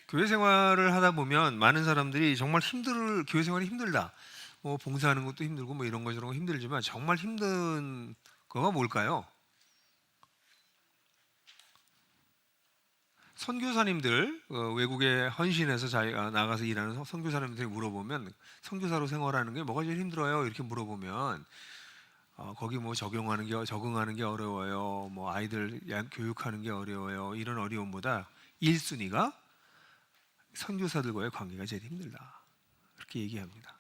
교회 생활을 하다 보면 많은 사람들이 정말 교회 생활이 힘들다. 뭐 봉사하는 것도 힘들고 뭐 이런 거 저런 거 힘들지만 정말 힘든 거가 뭘까요? 선교사님들 외국에 헌신해서 자기가 나가서 일하는 선교사님들이 물어보면 선교사로 생활하는 게 뭐가 제일 힘들어요? 이렇게 물어보면 거기 뭐 적응하는 게 어려워요. 뭐 아이들 교육하는 게 어려워요. 이런 어려움보다 1순위가 선교사들과의 관계가 제일 힘들다. 그렇게 얘기합니다.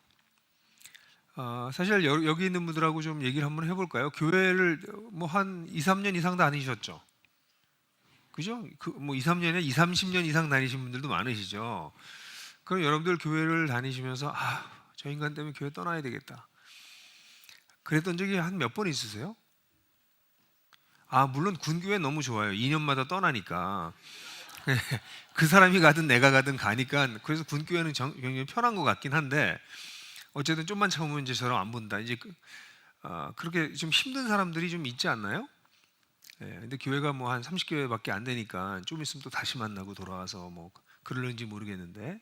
사실 여기 있는 분들하고 좀 얘기를 한번 해볼까요? 교회를 뭐 한 2, 3년 이상 다니셨죠? 그죠? 뭐 2, 3년에 2, 30년 이상 다니신 분들도 많으시죠? 그럼 여러분들 교회를 다니시면서 저 인간 때문에 교회 떠나야 되겠다. 그랬던 적이 한 몇 번 있으세요? 물론 군교회 너무 좋아요. 2년마다 떠나니까. 그 사람이 가든 내가 가든 가니까 그래서 군교회는 굉장히 편한 것 같긴 한데 어쨌든 좀만 참으면 이제 저랑 안 본다. 이제 그렇게 좀 힘든 사람들이 좀 있지 않나요? 근데 교회가 뭐 한 30교회밖에 안 되니까 좀 있으면 또 다시 만나고 돌아와서 뭐 그럴는지 모르겠는데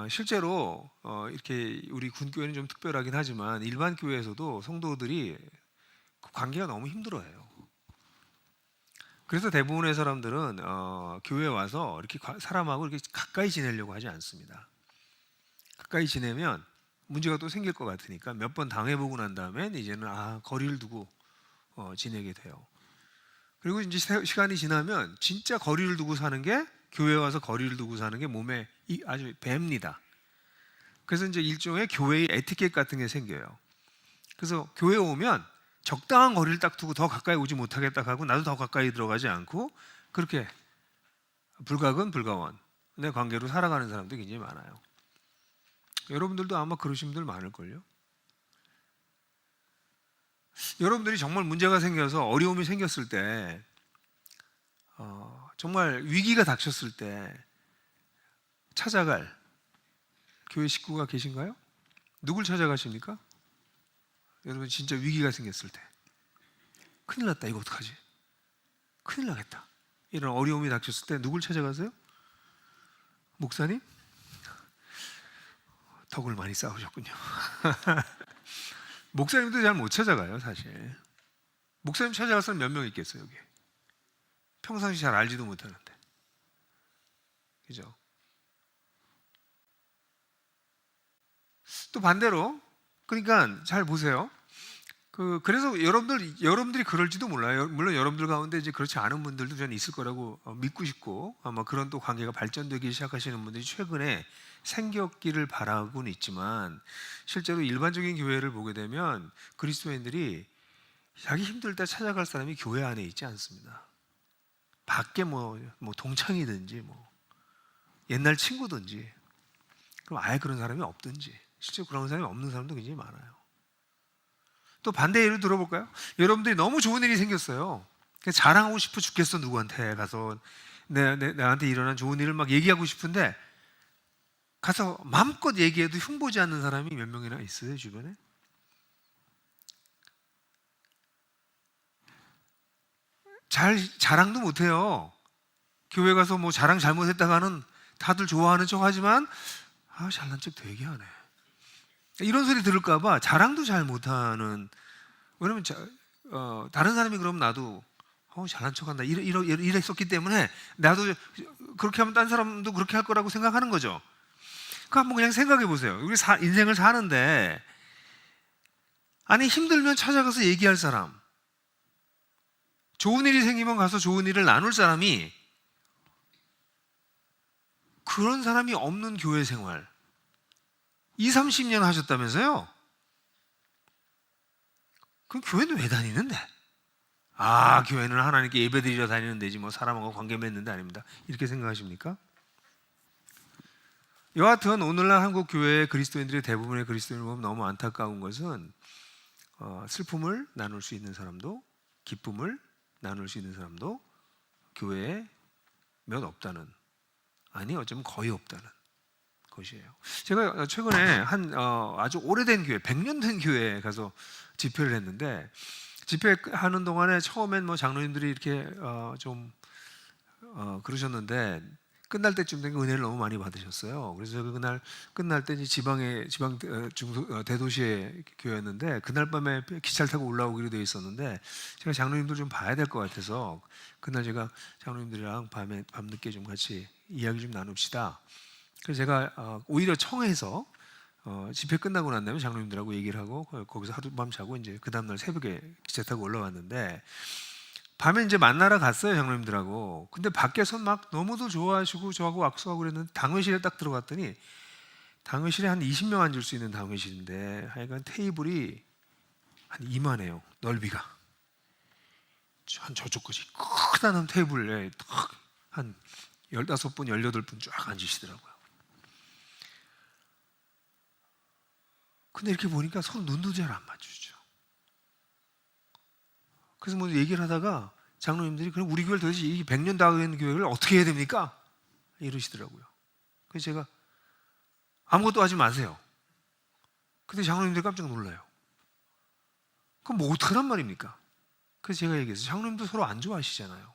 실제로 이렇게 우리 군교회는 좀 특별하긴 하지만 일반 교회에서도 성도들이 그 관계가 너무 힘들어해요. 그래서 대부분의 사람들은 교회 와서 이렇게 사람하고 이렇게 가까이 지내려고 하지 않습니다. 가까이 지내면 문제가 또 생길 것 같으니까 몇 번 당해보고 난 다음에 이제는 거리를 두고 지내게 돼요. 그리고 이제 시간이 지나면 진짜 거리를 두고 사는 게 교회 와서 거리를 두고 사는 게 몸에 아주 뱄니다. 그래서 이제 일종의 교회의 에티켓 같은 게 생겨요. 그래서 교회 오면 적당한 거리를 딱 두고 더 가까이 오지 못하겠다 하고 나도 더 가까이 들어가지 않고 그렇게 불가근 불가원의 관계로 살아가는 사람들이 굉장히 많아요. 여러분들도 아마 그러신 분들 많을걸요. 여러분들이 정말 문제가 생겨서 어려움이 생겼을 때 정말 위기가 닥쳤을 때 찾아갈 교회 식구가 계신가요? 누굴 찾아가십니까? 여러분 진짜 위기가 생겼을 때 큰일 났다 이거 어떡하지? 큰일 나겠다 이런 어려움이 닥쳤을 때 누굴 찾아가세요? 목사님? 덕을 많이 쌓으셨군요. 목사님도 잘 못 찾아가요 사실. 목사님 찾아갈 사람 몇 명 있겠어요 여기? 평상시 잘 알지도 못하는데 그죠? 또 반대로 그러니까 잘 보세요. 그래서 여러분들이 그럴지도 몰라요. 물론 여러분들 가운데 이제 그렇지 않은 분들도 저는 있을 거라고 믿고 싶고 아마 그런 또 관계가 발전되기 시작하시는 분들이 최근에 생겼기를 바라고는 있지만 실제로 일반적인 교회를 보게 되면 그리스도인들이 자기 힘들 때 찾아갈 사람이 교회 안에 있지 않습니다. 밖에 뭐 동창이든지 뭐 옛날 친구든지 그럼 아예 그런 사람이 없든지 실제로 그런 사람이 없는 사람도 굉장히 많아요. 또 반대 예를 들어볼까요? 여러분들이 너무 좋은 일이 생겼어요. 자랑하고 싶어 죽겠어 누구한테 가서 나한테 일어난 좋은 일을 막 얘기하고 싶은데 가서 마음껏 얘기해도 흉보지 않는 사람이 몇 명이나 있어요 주변에? 자랑도 못해요. 교회 가서 뭐 자랑 잘못했다가는 다들 좋아하는 척 하지만 잘난 척 되게 하네. 이런 소리 들을까봐 자랑도 잘 못하는. 왜냐면 다른 사람이 그러면 나도 잘난 척한다 이랬었기 때문에 나도 그렇게 하면 딴 사람도 그렇게 할 거라고 생각하는 거죠. 그 한번 그냥 생각해 보세요. 우리 인생을 사는데 힘들면 찾아가서 얘기할 사람, 좋은 일이 생기면 가서 좋은 일을 나눌 사람이 그런 사람이 없는 교회 생활 2, 30년 하셨다면서요? 그럼 교회는 왜 다니는데? 교회는 하나님께 예배드리러 다니는 데지 뭐 사람하고 관계 맺는 데 아닙니다. 이렇게 생각하십니까? 여하튼 오늘날 한국 교회의 그리스도인들의 대부분의 그리스도인을 보면 너무 안타까운 것은 슬픔을 나눌 수 있는 사람도 기쁨을 나눌 수 있는 사람도 교회에 몇 없다는, 어쩌면 거의 없다는 것이에요. 제가 최근에 아주 오래된 교회, 100년 된 교회에 가서 집회를 했는데 집회하는 동안에 처음엔 뭐 장로님들이 이렇게 좀 그러셨는데 끝날 때쯤 되니까 은혜를 너무 많이 받으셨어요. 그래서 그날 끝날 때 이제 지방 대도시의 교회였는데 그날 밤에 기차를 타고 올라오기로 되어 있었는데 제가 장로님들 좀 봐야 될 것 같아서 그날 제가 장로님들이랑 밤늦게 좀 같이 이야기 좀 나눕시다. 그래서 제가 오히려 청해서 집회 끝나고 난 다음에 장로님들하고 얘기를 하고 거기서 하룻밤 자고 이제 그 다음날 새벽에 기차 타고 올라왔는데 밤에 이제 만나러 갔어요, 장로님들하고. 근데 밖에서 막 너무도 좋아하시고 저하고 악수하고 그랬는데 당회실에 딱 들어갔더니 당회실에 한 20명 앉을 수 있는 당회실인데 하여간 테이블이 한 이만해요, 넓이가. 한 저쪽까지 크다는 테이블에 한 15분, 18분 쫙 앉으시더라고요. 근데 이렇게 보니까 서로 눈도 잘 안 맞추죠. 그래서 뭐 얘기를 하다가 장로님들이 그럼 우리 교회를 도대체 이 100년 다 된 교회를 어떻게 해야 됩니까? 이러시더라고요. 그래서 제가 아무것도 하지 마세요. 근데 장로님들이 깜짝 놀라요. 그럼 뭐 어떡하란 말입니까? 그래서 제가 얘기했어요. 장로님도 서로 안 좋아하시잖아요.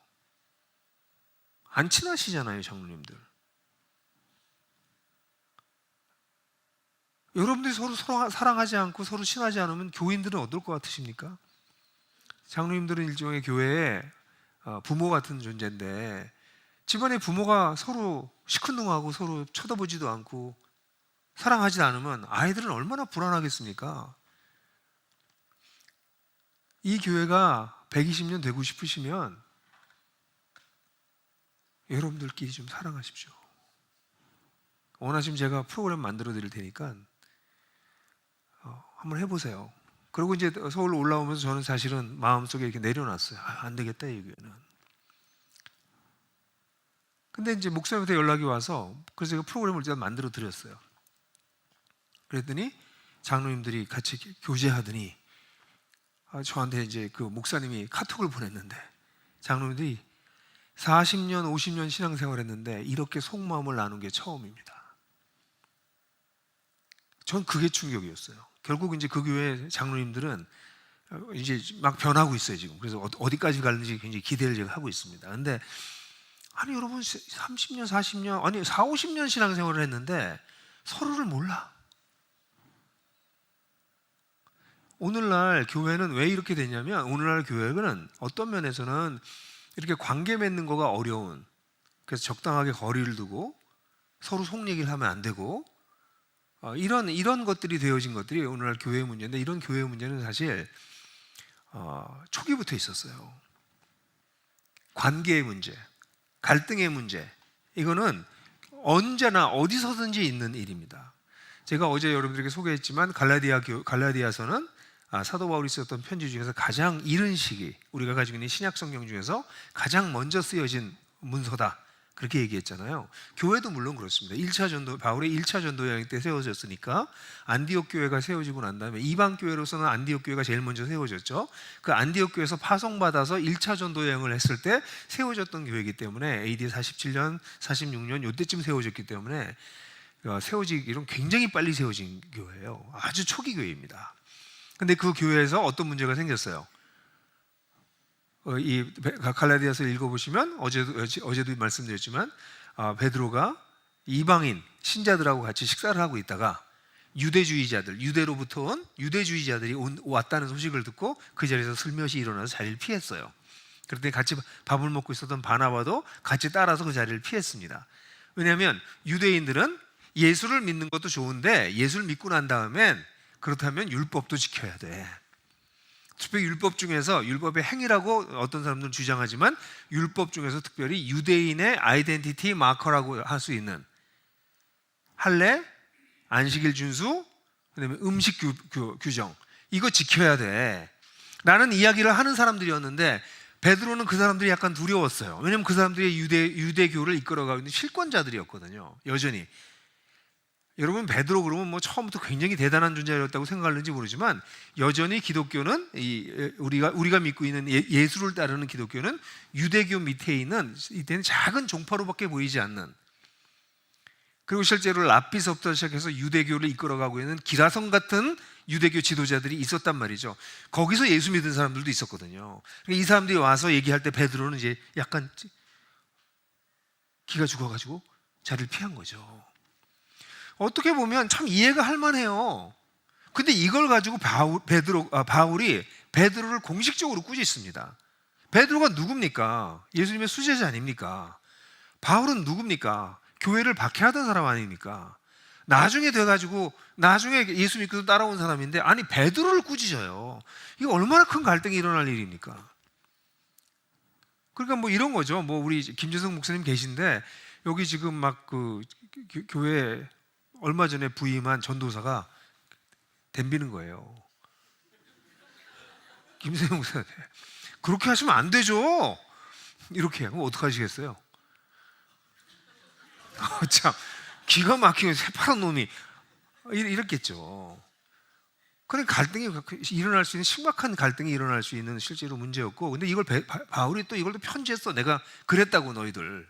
안 친하시잖아요, 장로님들. 여러분들이 서로 사랑하지 않고 서로 친하지 않으면 교인들은 어떨 것 같으십니까? 장로님들은 일종의 교회의 부모 같은 존재인데 집안의 부모가 서로 시큰둥하고 서로 쳐다보지도 않고 사랑하지 않으면 아이들은 얼마나 불안하겠습니까? 이 교회가 120년 되고 싶으시면 여러분들끼리 좀 사랑하십시오. 원하시면 제가 프로그램 만들어 드릴 테니까 한번 해보세요. 그리고 이제 서울로 올라오면서 저는 사실은 마음속에 이렇게 내려놨어요. 안 되겠다, 이 교회는. 근데 이제 목사님한테 연락이 와서 그래서 제가 프로그램을 일단 만들어 드렸어요. 그랬더니 장로님들이 같이 교제하더니 저한테 이제 그 목사님이 카톡을 보냈는데 장로님들이 40년, 50년 신앙생활 했는데 이렇게 속마음을 나눈 게 처음입니다. 전 그게 충격이었어요. 결국 이제 그 교회 장로님들은 이제 막 변하고 있어요, 지금. 그래서 어디까지 가는지 굉장히 기대를 제가 하고 있습니다. 근데 아니 여러분 30년, 40년, 아니 4, 50년 신앙생활을 했는데 서로를 몰라. 오늘날 교회는 왜 이렇게 되냐면 오늘날 교회는 어떤 면에서는 이렇게 관계 맺는 거가 어려운, 그래서 적당하게 거리를 두고 서로 속 얘기를 하면 안 되고 이런 것들이 되어진 것들이 오늘날 교회의 문제인데 이런 교회의 문제는 사실 초기부터 있었어요. 관계의 문제, 갈등의 문제, 이거는 언제나 어디서든지 있는 일입니다. 제가 어제 여러분들에게 소개했지만 갈라디아서는 사도 바울이 썼던 편지 중에서 가장 이른 시기, 우리가 가지고 있는 신약 성경 중에서 가장 먼저 쓰여진 문서다, 그렇게 얘기했잖아요. 교회도 물론 그렇습니다. 바울의 1차 전도 여행 때 세워졌으니까 안디옥 교회가 세워지고 난 다음에 이방 교회로서는 안디옥 교회가 제일 먼저 세워졌죠. 그 안디옥 교회에서 파송받아서 1차 전도 여행을 했을 때 세워졌던 교회이기 때문에 AD 47년, 46년 이때쯤 세워졌기 때문에 세워지기로는 굉장히 빨리 세워진 교회예요. 아주 초기 교회입니다. 근데 그 교회에서 어떤 문제가 생겼어요? 이 갈라디아서 읽어보시면 어제도 말씀드렸지만 베드로가 이방인 신자들하고 같이 식사를 하고 있다가 유대로부터 온 유대주의자들이 왔다는 소식을 듣고 그 자리에서 슬며시 일어나서 자리를 피했어요. 그런데 같이 밥을 먹고 있었던 바나바도 같이 따라서 그 자리를 피했습니다. 왜냐하면 유대인들은 예수를 믿는 것도 좋은데 예수를 믿고 난 다음엔 그렇다면 율법도 지켜야 돼. 특별히 율법 중에서 율법의 행위라고 어떤 사람들은 주장하지만 율법 중에서 특별히 유대인의 아이덴티티 마커라고 할 수 있는 할례, 안식일 준수, 그다음에 음식 규정, 이거 지켜야 돼 라는 이야기를 하는 사람들이었는데 베드로는 그 사람들이 약간 두려웠어요. 왜냐하면 그 사람들이 유대교를 이끌어가고 있는 실권자들이었거든요. 여전히 여러분 베드로 그러면 뭐 처음부터 굉장히 대단한 존재였다고 생각하는지 모르지만 여전히 기독교는 우리가 믿고 있는 예수를 따르는 기독교는 유대교 밑에 있는 이때는 작은 종파로밖에 보이지 않는, 그리고 실제로 랍비서부터 시작해서 유대교를 이끌어가고 있는 기라성 같은 유대교 지도자들이 있었단 말이죠. 거기서 예수 믿은 사람들도 있었거든요. 이 사람들이 와서 얘기할 때 베드로는 이제 약간 기가 죽어가지고 자리를 피한 거죠. 어떻게 보면 참 이해가 할 만해요. 근데 이걸 가지고 바울이 베드로를 공식적으로 꾸짖습니다. 베드로가 누굽니까? 예수님의 수제자 아닙니까? 바울은 누굽니까? 교회를 박해하던 사람 아닙니까? 나중에 예수 믿고 따라온 사람인데, 아니 베드로를 꾸짖어요. 이거 얼마나 큰 갈등이 일어날 일입니까? 그러니까 뭐 이런 거죠. 뭐 우리 김재성 목사님 계신데, 여기 지금 막 그 교회 얼마 전에 부임한 전도사가 덤비는 거예요. 김재성 목사님, 그렇게 하시면 안 되죠. 이렇게 하면 어떡하시겠어요? 참 기가 막히게 새파란 놈이 이랬겠죠. 그런 갈등이 일어날 수 있는, 심각한 갈등이 일어날 수 있는 실제로 문제였고, 근데 이걸 바울이 또 이걸 또 편지했어. 내가 그랬다고 너희들.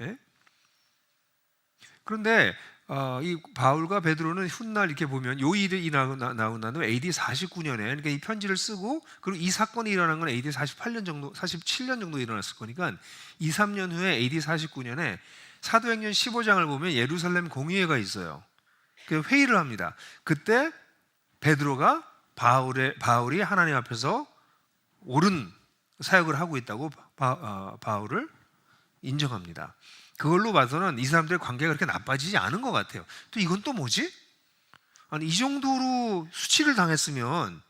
예? 그런데 이 바울과 베드로는 훗날 이렇게 보면 요 일이 나온 다음에 AD 49년에, 그러니까 이 편지를 쓰고, 그리고 이 사건이 일어난 건 AD 47년 정도 일어났을 거니까 2, 3년 후에 AD 49년에 사도행전 15장을 보면 예루살렘 공의회가 있어요. 그 회의를 합니다. 그때 베드로가 바울이 하나님 앞에서 옳은 사역을 하고 있다고 바울을 인정합니다. 그걸로 봐서는 이 사람들의 관계가 그렇게 나빠지지 않은 것 같아요. 또 이건 또 뭐지? 아니 이 정도로 수치를 당했으면,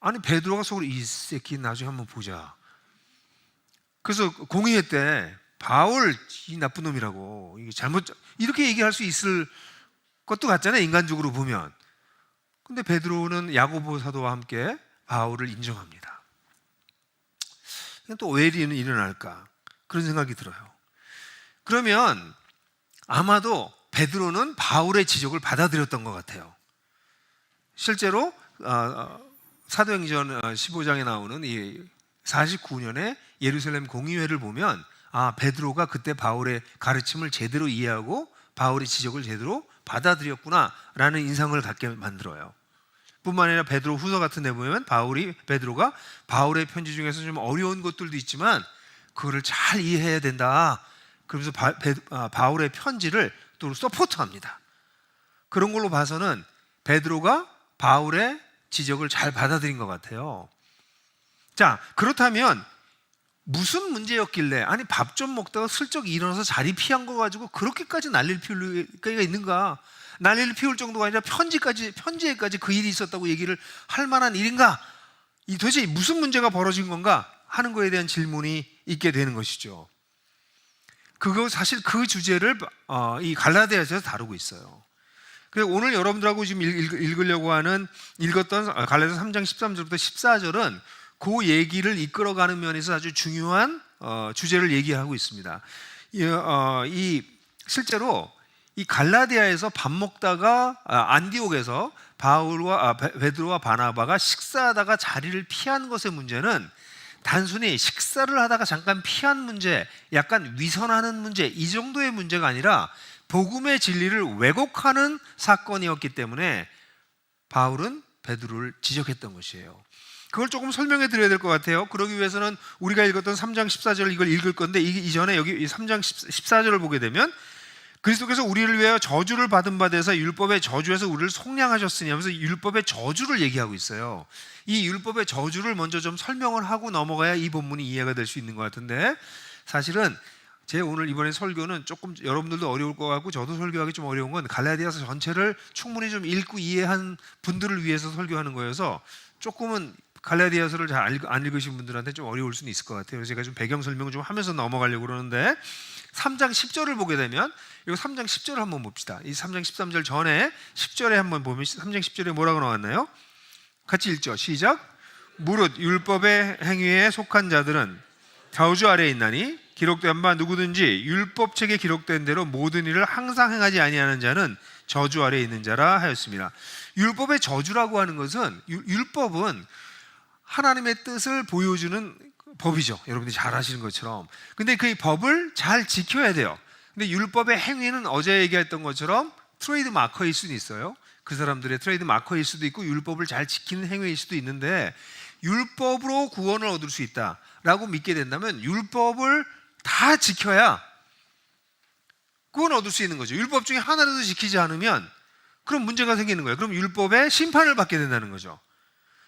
아니 베드로가 속으로 이 새끼 나중에 한번 보자. 그래서 공의회 때 바울 이 나쁜 놈이라고, 이게 잘못, 이렇게 얘기할 수 있을 것도 같잖아요, 인간적으로 보면. 근데 베드로는 야고보 사도와 함께 바울을 인정합니다. 또 왜 일어날까? 그런 생각이 들어요. 그러면 아마도 베드로는 바울의 지적을 받아들였던 것 같아요. 실제로 사도행전 15장에 나오는 이 49년에 예루살렘 공의회를 보면, 베드로가 그때 바울의 가르침을 제대로 이해하고 바울의 지적을 제대로 받아들였구나라는 인상을 갖게 만들어요. 뿐만 아니라 베드로 후서 같은 데 보면 베드로가 바울의 편지 중에서 좀 어려운 것들도 있지만 그거를 잘 이해해야 된다. 그러면서 바울의 편지를 또 서포트합니다. 그런 걸로 봐서는 베드로가 바울의 지적을 잘 받아들인 것 같아요. 자, 그렇다면 무슨 문제였길래, 아니 밥 좀 먹다가 슬쩍 일어나서 자리 피한 거 가지고 그렇게까지 난리를 피울 거리가 있는가? 난리를 피울 정도가 아니라 편지에까지 그 일이 있었다고 얘기를 할 만한 일인가? 도대체 무슨 문제가 벌어진 건가 하는 거에 대한 질문이 있게 되는 것이죠. 사실 그 주제를 이 갈라디아서에서 다루고 있어요. 그래서 오늘 여러분들하고 지금 읽었던 갈라디아서 3장 13절부터 14절은 그 얘기를 이끌어가는 면에서 아주 중요한 주제를 얘기하고 있습니다. 실제로 이 갈라디아에서 밥 먹다가 안디옥에서 베드로와 바나바가 식사하다가 자리를 피한 것의 문제는 단순히 식사를 하다가 잠깐 피한 문제, 약간 위선하는 문제, 이 정도의 문제가 아니라 복음의 진리를 왜곡하는 사건이었기 때문에 바울은 베드로를 지적했던 것이에요. 그걸 조금 설명해 드려야 될 것 같아요. 그러기 위해서는 우리가 읽었던 3장 14절 이걸 읽을 건데, 이전에 여기 3장 14절을 보게 되면, 그리스도께서 우리를 위하여 저주를 받은 바 되사 율법의 저주에서 우리를 속량하셨으니 하면서 율법의 저주를 얘기하고 있어요. 이 율법의 저주를 먼저 좀 설명을 하고 넘어가야 이 본문이 이해가 될 수 있는 것 같은데, 사실은 제 오늘 이번에 설교는 조금 여러분들도 어려울 것 같고 저도 설교하기 좀 어려운 건 갈라디아서 전체를 충분히 좀 읽고 이해한 분들을 위해서 설교하는 거여서 조금은 갈라디아서를 잘 안 읽으신 분들한테 좀 어려울 수는 있을 것 같아요. 그래서 제가 좀 배경 설명을 좀 하면서 넘어가려고 그러는데, 3장 10절을 보게 되면, 이거 3장 10절을 한번 봅시다. 이 3장 13절 전에 10절에 한번 보면 3장 10절에 뭐라고 나왔나요? 같이 읽죠. 시작. 무릇 율법의 행위에 속한 자들은 저주 아래에 있나니 기록된 바 누구든지 율법책에 기록된 대로 모든 일을 항상 행하지 아니하는 자는 저주 아래에 있는 자라 하였습니다. 율법의 저주라고 하는 것은, 율법은 하나님의 뜻을 보여주는 법이죠. 여러분들이 잘 아시는 것처럼. 근데 그 법을 잘 지켜야 돼요. 근데 율법의 행위는 어제 얘기했던 것처럼 트레이드 마커일 수도 있어요. 그 사람들의 트레이드 마커일 수도 있고 율법을 잘 지키는 행위일 수도 있는데, 율법으로 구원을 얻을 수 있다라고 믿게 된다면 율법을 다 지켜야 그건 얻을 수 있는 거죠. 율법 중에 하나라도 지키지 않으면 그럼 문제가 생기는 거예요. 그럼 율법의 심판을 받게 된다는 거죠.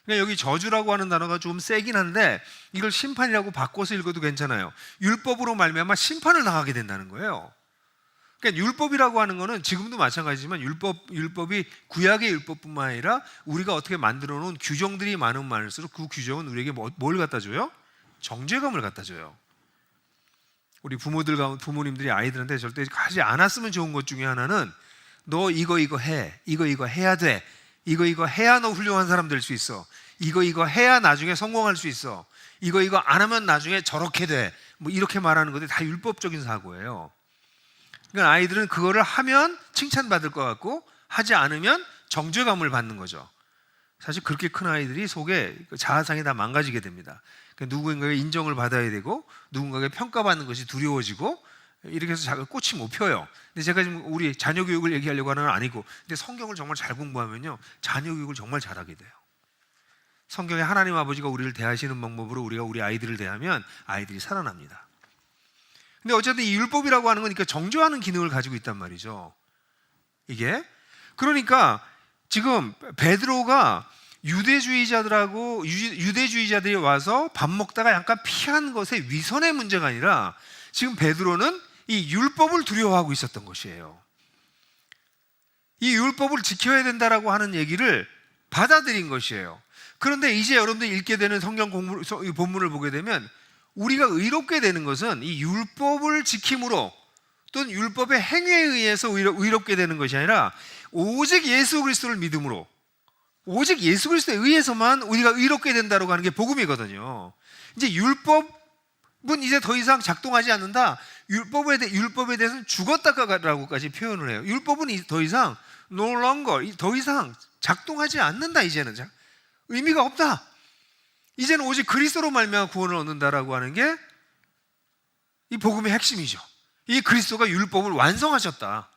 그러니까 여기 저주라고 하는 단어가 좀 세긴 한데 이걸 심판이라고 바꿔서 읽어도 괜찮아요. 율법으로 말미암아 심판을 당하게 된다는 거예요. 그러니까 율법이라고 하는 거는 지금도 마찬가지지만 율법이 구약의 율법뿐만 아니라 우리가 어떻게 만들어 놓은 규정들이 많을수록 그 규정은 우리에게 뭘 갖다 줘요? 정죄감을 갖다 줘요. 우리 부모님들이 아이들한테 절대 하지 않았으면 좋은 것 중에 하나는 너 이거 해. 이거 해야 돼. 이거 해야 너 훌륭한 사람 될 수 있어. 이거 해야 나중에 성공할 수 있어. 이거 안 하면 나중에 저렇게 돼. 뭐 이렇게 말하는 것들이 다 율법적인 사고예요. 그러니까 아이들은 그거를 하면 칭찬받을 것 같고 하지 않으면 정죄감을 받는 거죠. 사실 그렇게 큰 아이들이 속에 자아상이 다 망가지게 됩니다. 그러니까 누군가의 인정을 받아야 되고 누군가에게 평가받는 것이 두려워지고 이렇게 해서 자기가 꽃이 못 펴요. 근데 제가 지금 우리 자녀 교육을 얘기하려고 하는 건 아니고, 근데 성경을 정말 잘 공부하면요 자녀 교육을 정말 잘하게 돼요. 성경에 하나님 아버지가 우리를 대하시는 방법으로 우리가 우리 아이들을 대하면 아이들이 살아납니다. 근데 어쨌든 이 율법이라고 하는 거니까 정죄하는 기능을 가지고 있단 말이죠. 이게 그러니까 지금 베드로가 유대주의자들이 와서 밥 먹다가 약간 피한 것의 위선의 문제가 아니라 지금 베드로는 이 율법을 두려워하고 있었던 것이에요. 이 율법을 지켜야 된다라고 하는 얘기를 받아들인 것이에요. 그런데 이제 여러분들이 읽게 되는 성경 본문을 보게 되면 우리가 의롭게 되는 것은 이 율법을 지킴으로 또는 율법의 행위에 의해서 의롭게 되는 것이 아니라 오직 예수 그리스도를 믿음으로, 오직 예수 그리스도에 의해서만 우리가 의롭게 된다고 하는 게 복음이거든요. 이제 율법은 이제 더 이상 작동하지 않는다. 율법에 대해서는 죽었다라고까지 표현을 해요. 율법은 더 이상 no longer, 더 이상 작동하지 않는다. 이제는 의미가 없다. 이제는 오직 그리스도로 말미암아 구원을 얻는다라고 하는 게 이 복음의 핵심이죠. 이 그리스도가 율법을 완성하셨다.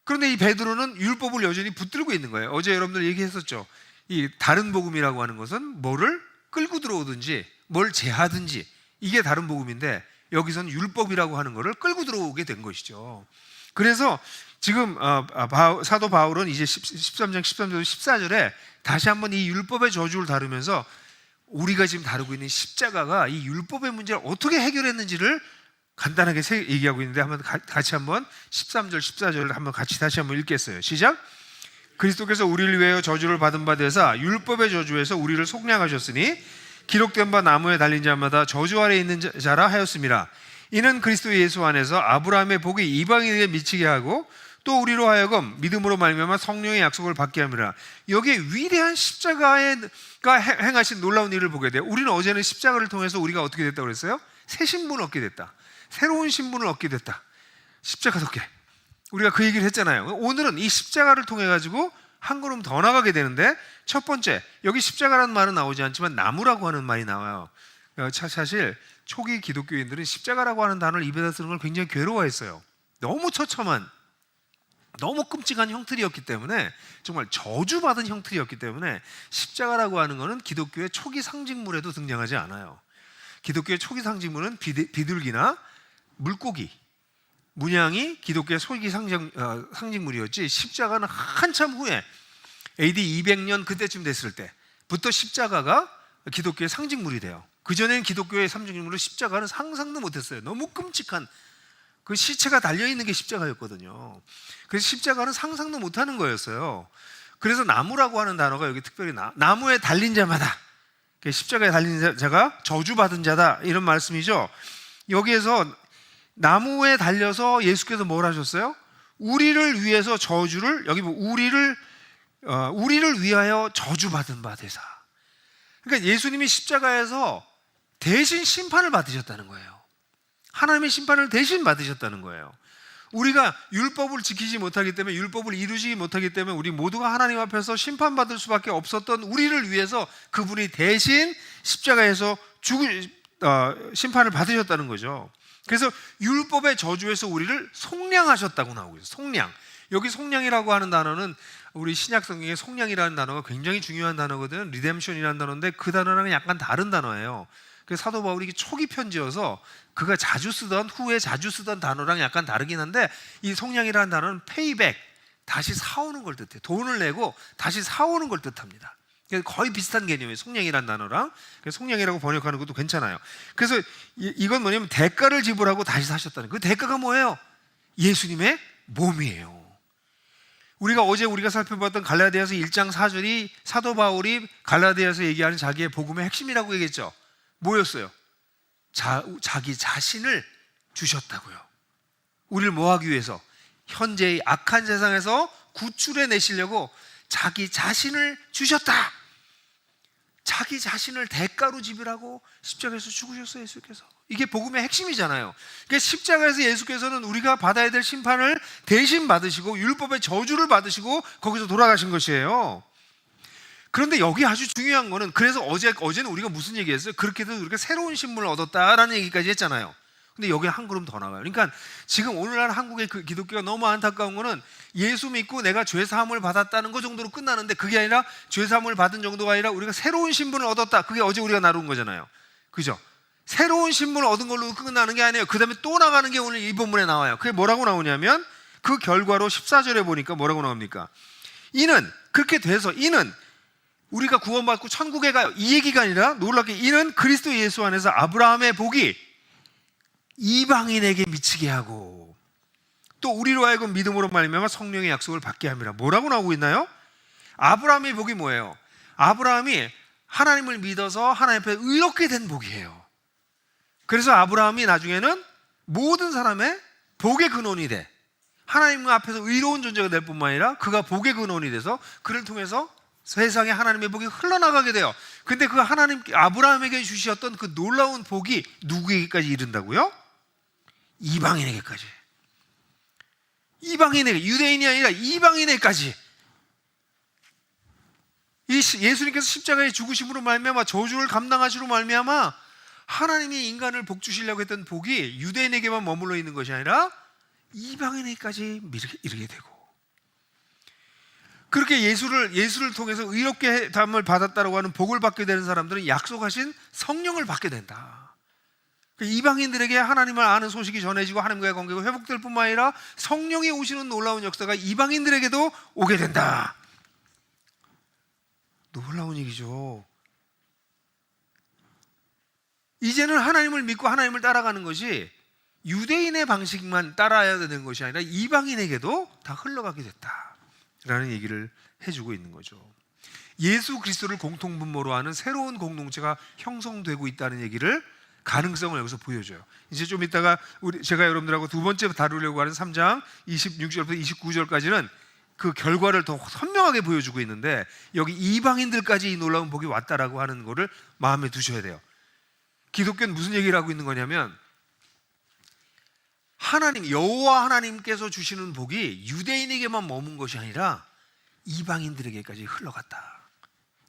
그런데 이 베드로는 율법을 여전히 붙들고 있는 거예요. 어제 여러분들 얘기했었죠. 이 다른 복음이라고 하는 것은 뭐를 끌고 들어오든지 뭘 제하든지 이게 다른 복음인데 여기서는 율법이라고 하는 것을 끌고 들어오게 된 것이죠. 그래서 지금 사도 바울은 이제 13장 13절 14절에 다시 한번 이 율법의 저주를 다루면서 우리가 지금 다루고 있는 십자가가 이 율법의 문제를 어떻게 해결했는지를 간단하게 얘기하고 있는데 같이 한번 13절 14절을 한번 같이 다시 한번 읽겠어요. 시작. 그리스도께서 우리를 위하여 저주를 받은 바 되사 율법의 저주에서 우리를 속량하셨으니 기록된 바 나무에 달린 자마다 저주 아래 있는 자라 하였습니다. 이는 그리스도 예수 안에서 아브라함의 복이 이방인에게 미치게 하고 또 우리로 하여금 믿음으로 말미암아 성령의 약속을 받게 합니다. 여기에 위대한 십자가가 행하신 놀라운 일을 보게 돼요. 우리는 어제는 십자가를 통해서 우리가 어떻게 됐다고 그랬어요? 새 신분을 얻게 됐다. 새로운 신분을 얻게 됐다. 십자가 덕에 우리가 그 얘기를 했잖아요. 오늘은 이 십자가를 통해 가지고 한 걸음 더 나가게 되는데, 첫 번째, 여기 십자가라는 말은 나오지 않지만 나무라고 하는 말이 나와요. 사실 초기 기독교인들은 십자가라고 하는 단어를 입에다 쓰는 걸 굉장히 괴로워했어요. 너무 처참한, 너무 끔찍한 형틀이었기 때문에, 정말 저주받은 형틀이었기 때문에 십자가라고 하는 것은 기독교의 초기 상징물에도 등장하지 않아요. 기독교의 초기 상징물은 비둘기나 물고기, 문양이 기독교의 초기 상징물이었지, 십자가는 한참 후에 AD 200년 그때쯤 됐을 때부터 십자가가 기독교의 상징물이 돼요. 그전에는 기독교의 상징물로 십자가는 상상도 못했어요. 너무 끔찍한 그 시체가 달려있는 게 십자가였거든요. 그래서 십자가는 상상도 못하는 거였어요. 그래서 나무라고 하는 단어가 여기 특별히 나무에 달린 자마다, 십자가에 달린 자가 저주받은 자다, 이런 말씀이죠. 여기에서 나무에 달려서 예수께서 뭘 하셨어요? 우리를 위해서 저주를, 여기 우리를 위하여 저주받은 바 되사. 그러니까 예수님이 십자가에서 대신 심판을 받으셨다는 거예요. 하나님의 심판을 대신 받으셨다는 거예요. 우리가 율법을 지키지 못하기 때문에, 율법을 이루지 못하기 때문에 우리 모두가 하나님 앞에서 심판받을 수밖에 없었던 우리를 위해서 그분이 대신 십자가에서 심판을 받으셨다는 거죠. 그래서 율법의 저주에서 우리를 속량하셨다고 나오고 있어요. 속량. 여기 속량이라고 하는 단어는 우리 신약 성경에 속량이라는 단어가 굉장히 중요한 단어거든요. 리뎀션이라는 단어인데 그 단어랑은 약간 다른 단어예요. 그래서 사도 바울이 초기 편지여서 그가 자주 쓰던, 후에 자주 쓰던 단어랑 약간 다르긴 한데, 이 속량이라는 단어는 페이백, 다시 사오는 걸 뜻해요. 돈을 내고 다시 사오는 걸 뜻합니다. 거의 비슷한 개념이에요, 속량이라는 단어랑. 그래서 속량이라고 번역하는 것도 괜찮아요. 그래서 이건 뭐냐면 대가를 지불하고 다시 사셨다는, 그 대가가 뭐예요? 예수님의 몸이에요. 우리가 살펴봤던 갈라디아서 1장 4절이 사도 바울이 갈라디아서 얘기하는 자기의 복음의 핵심이라고 얘기했죠. 뭐였어요? 자기 자신을 주셨다고요. 우리를 뭐 하기 위해서? 현재의 악한 세상에서 구출해 내시려고 자기 자신을 주셨다. 자기 자신을 대가로 지불하고 십자가에서 죽으셨어요, 예수께서. 이게 복음의 핵심이잖아요. 그러니까 십자가에서 예수께서는 우리가 받아야 될 심판을 대신 받으시고 율법의 저주를 받으시고 거기서 돌아가신 것이에요. 그런데 여기 아주 중요한 거는, 그래서 어제는 우리가 무슨 얘기했어요? 그렇게 해서 우리가 새로운 신분을 얻었다라는 얘기까지 했잖아요. 근데 여기 한 걸음 더 나가요. 그러니까 지금 오늘날 한국의 그 기독교가 너무 안타까운 거는, 예수 믿고 내가 죄사함을 받았다는 거 정도로 끝나는데, 그게 아니라 죄사함을 받은 정도가 아니라 우리가 새로운 신분을 얻었다. 그게 어제 우리가 나눈 거잖아요. 그죠? 새로운 신분을 얻은 걸로 끝나는 게 아니에요. 그 다음에 또 나가는 게 오늘 이 본문에 나와요. 그게 뭐라고 나오냐면, 그 결과로 14절에 보니까 뭐라고 나옵니까? 이는, 그렇게 돼서 이는 우리가 구원받고 천국에 가요, 이 얘기가 아니라 놀랍게 이는 그리스도 예수 안에서 아브라함의 복이 이방인에게 미치게 하고 또 우리로 하여금 믿음으로 말미암아 성령의 약속을 받게 함이라. 뭐라고 나오고 있나요? 아브라함의 복이 뭐예요? 아브라함이 하나님을 믿어서 하나님 앞에 의롭게 된 복이에요. 그래서 아브라함이 나중에는 모든 사람의 복의 근원이 돼, 하나님 앞에서 의로운 존재가 될 뿐만 아니라 그가 복의 근원이 돼서 그를 통해서 세상에 하나님의 복이 흘러나가게 돼요. 근데 그 하나님, 아브라함에게 주셨던 그 놀라운 복이 누구에게까지 이른다고요? 이방인에게까지. 이방인에게, 유대인이 아니라 이방인에게까지. 예수님께서 십자가에 죽으심으로 말미암아 저주를 감당하시로 말미암아 하나님이 인간을 복 주시려고 했던 복이 유대인에게만 머물러 있는 것이 아니라 이방인에게까지 이르게 되고, 그렇게 예수를 통해서 의롭게 담을 받았다라고 하는 복을 받게 되는 사람들은 약속하신 성령을 받게 된다. 이방인들에게 하나님을 아는 소식이 전해지고 하나님과의 관계가 회복될 뿐만 아니라 성령이 오시는 놀라운 역사가 이방인들에게도 오게 된다. 놀라운 얘기죠. 이제는 하나님을 믿고 하나님을 따라가는 것이 유대인의 방식만 따라야 되는 것이 아니라 이방인에게도 다 흘러가게 됐다라는 얘기를 해주고 있는 거죠. 예수 그리스도를 공통분모로 하는 새로운 공동체가 형성되고 있다는 얘기를, 가능성을 여기서 보여줘요. 이제 좀 이따가 제가 여러분들하고 두 번째 다루려고 하는 3장 26절부터 29절까지는 그 결과를 더 선명하게 보여주고 있는데, 여기 이방인들까지 이 놀라운 복이 왔다라고 하는 거를 마음에 두셔야 돼요. 기독교는 무슨 얘기를 하고 있는 거냐면, 하나님, 여호와 하나님께서 주시는 복이 유대인에게만 머문 것이 아니라 이방인들에게까지 흘러갔다.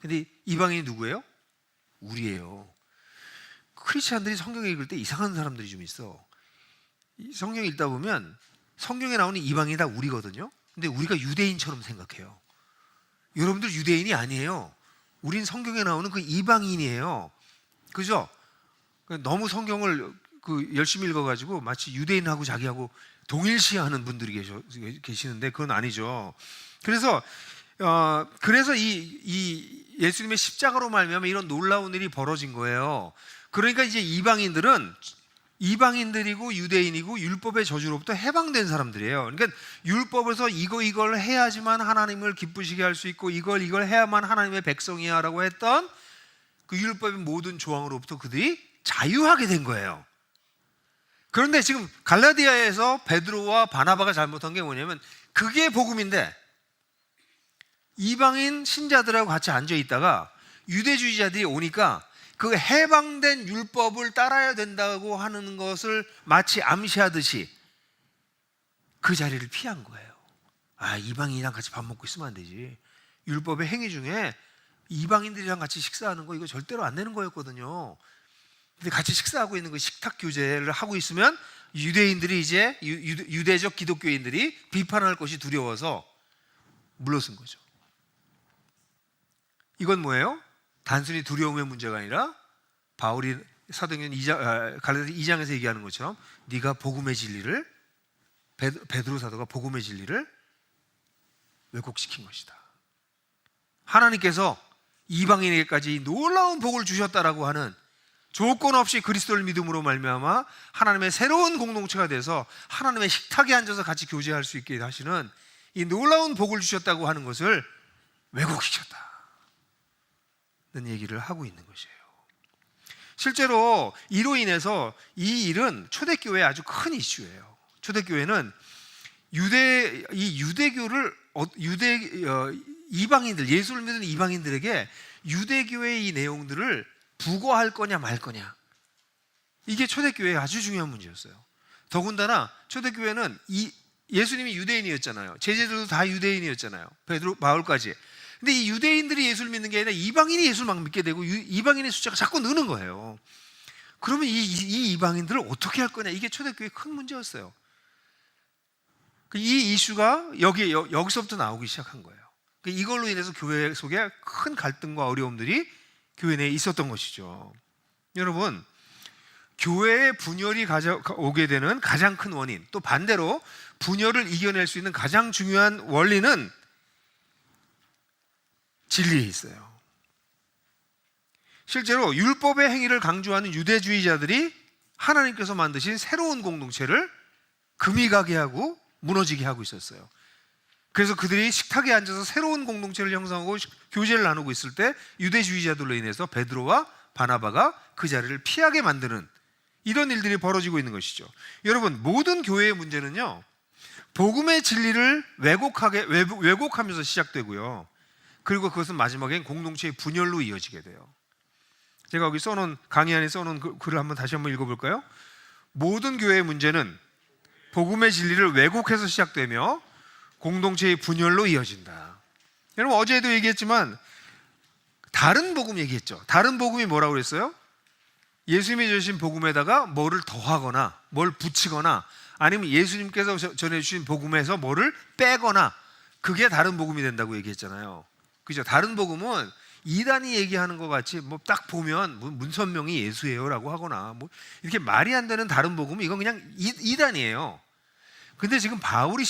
근데 이방인이 누구예요? 우리예요. 크리스찬들이 성경을 읽을 때 이상한 사람들이 좀 있어. 성경 읽다 보면 성경에 나오는 이방인이 다 우리거든요. 근데 우리가 유대인처럼 생각해요. 여러분들 유대인이 아니에요. 우린 성경에 나오는 그 이방인이에요. 그죠? 너무 성경을 열심히 읽어가지고 마치 유대인하고 자기하고 동일시하는 분들이 계시는데 그건 아니죠. 그래서 이 예수님의 십자가로 말미암아 이런 놀라운 일이 벌어진 거예요. 그러니까 이제 이방인들이고 유대인이고 율법의 저주로부터 해방된 사람들이에요. 그러니까 율법에서 이걸 해야지만 하나님을 기쁘시게 할 수 있고 이걸 해야만 하나님의 백성이야라고 했던 그 율법의 모든 조항으로부터 그들이 자유하게 된 거예요. 그런데 지금 갈라디아에서 베드로와 바나바가 잘못한 게 뭐냐면, 그게 복음인데 이방인 신자들하고 같이 앉아 있다가 유대주의자들이 오니까 그 해방된 율법을 따라야 된다고 하는 것을 마치 암시하듯이 그 자리를 피한 거예요. 이방인이랑 같이 밥 먹고 있으면 안 되지. 율법의 행위 중에 이방인들이랑 같이 식사하는 거 이거 절대로 안 되는 거였거든요. 근데 같이 식사하고 있는 그 식탁 교제를 하고 있으면 유대인들이 이제 유대적 기독교인들이 비판할 것이 두려워서 물러선 거죠. 이건 뭐예요? 단순히 두려움의 문제가 아니라 바울이 사도행전 갈라디아 2장에서 얘기하는 것처럼 네가 복음의 진리를 베드로 사도가 복음의 진리를 왜곡시킨 것이다. 하나님께서 이방인에게까지 놀라운 복을 주셨다라고 하는 조건 없이 그리스도를 믿음으로 말미암아 하나님의 새로운 공동체가 돼서 하나님의 식탁에 앉아서 같이 교제할 수 있게 하시는 이 놀라운 복을 주셨다고 하는 것을 왜곡시켰다는 얘기를 하고 있는 것이에요. 실제로 이로 인해서 이 일은 초대교회의 아주 큰 이슈예요. 초대교회는 유대교를 이방인들, 예수를 믿는 이방인들에게 유대교회의 이 내용들을 부고할 거냐 말 거냐, 이게 초대교회의 아주 중요한 문제였어요. 더군다나 초대교회는 예수님이 유대인이었잖아요. 제자들도 다 유대인이었잖아요. 베드로, 바울까지. 근데 이 유대인들이 예수를 믿는 게 아니라 이방인이 예수를 막 믿게 되고 이방인의 숫자가 자꾸 느는 거예요. 그러면 이 이방인들을 어떻게 할 거냐, 이게 초대교회의 큰 문제였어요. 이 이슈가 여기서부터 나오기 시작한 거예요. 이걸로 인해서 교회 속에 큰 갈등과 어려움들이 교회 내에 있었던 것이죠. 여러분, 교회의 분열이 오게 되는 가장 큰 원인, 또 반대로 분열을 이겨낼 수 있는 가장 중요한 원리는 진리에 있어요. 실제로 율법의 행위를 강조하는 유대주의자들이 하나님께서 만드신 새로운 공동체를 금이 가게 하고 무너지게 하고 있었어요. 그래서 그들이 식탁에 앉아서 새로운 공동체를 형성하고 교제를 나누고 있을 때 유대주의자들로 인해서 베드로와 바나바가 그 자리를 피하게 만드는 이런 일들이 벌어지고 있는 것이죠. 여러분, 모든 교회의 문제는요, 복음의 진리를 왜곡하면서 시작되고요, 그리고 그것은 마지막엔 공동체의 분열로 이어지게 돼요. 제가 여기 강의 안에 써놓은 글을 다시 한번 읽어볼까요? 모든 교회의 문제는 복음의 진리를 왜곡해서 시작되며 공동체의 분열로 이어진다. 여러분, 어제도 얘기했지만 다른 복음 얘기했죠. 다른 복음이 뭐라고 그랬어요? 예수님이 주신 복음에다가 뭐를 더하거나 뭘 붙이거나 아니면 예수님께서 전해주신 복음에서 뭐를 빼거나, 그게 다른 복음이 된다고 얘기했잖아요. 그죠? 다른 복음은 이단이 얘기하는 것 같이 뭐 딱 보면 문선명이 예수예요라고 하거나 뭐 이렇게 말이 안 되는 다른 복음은 이건 그냥 이단이에요. 근데 지금 바울이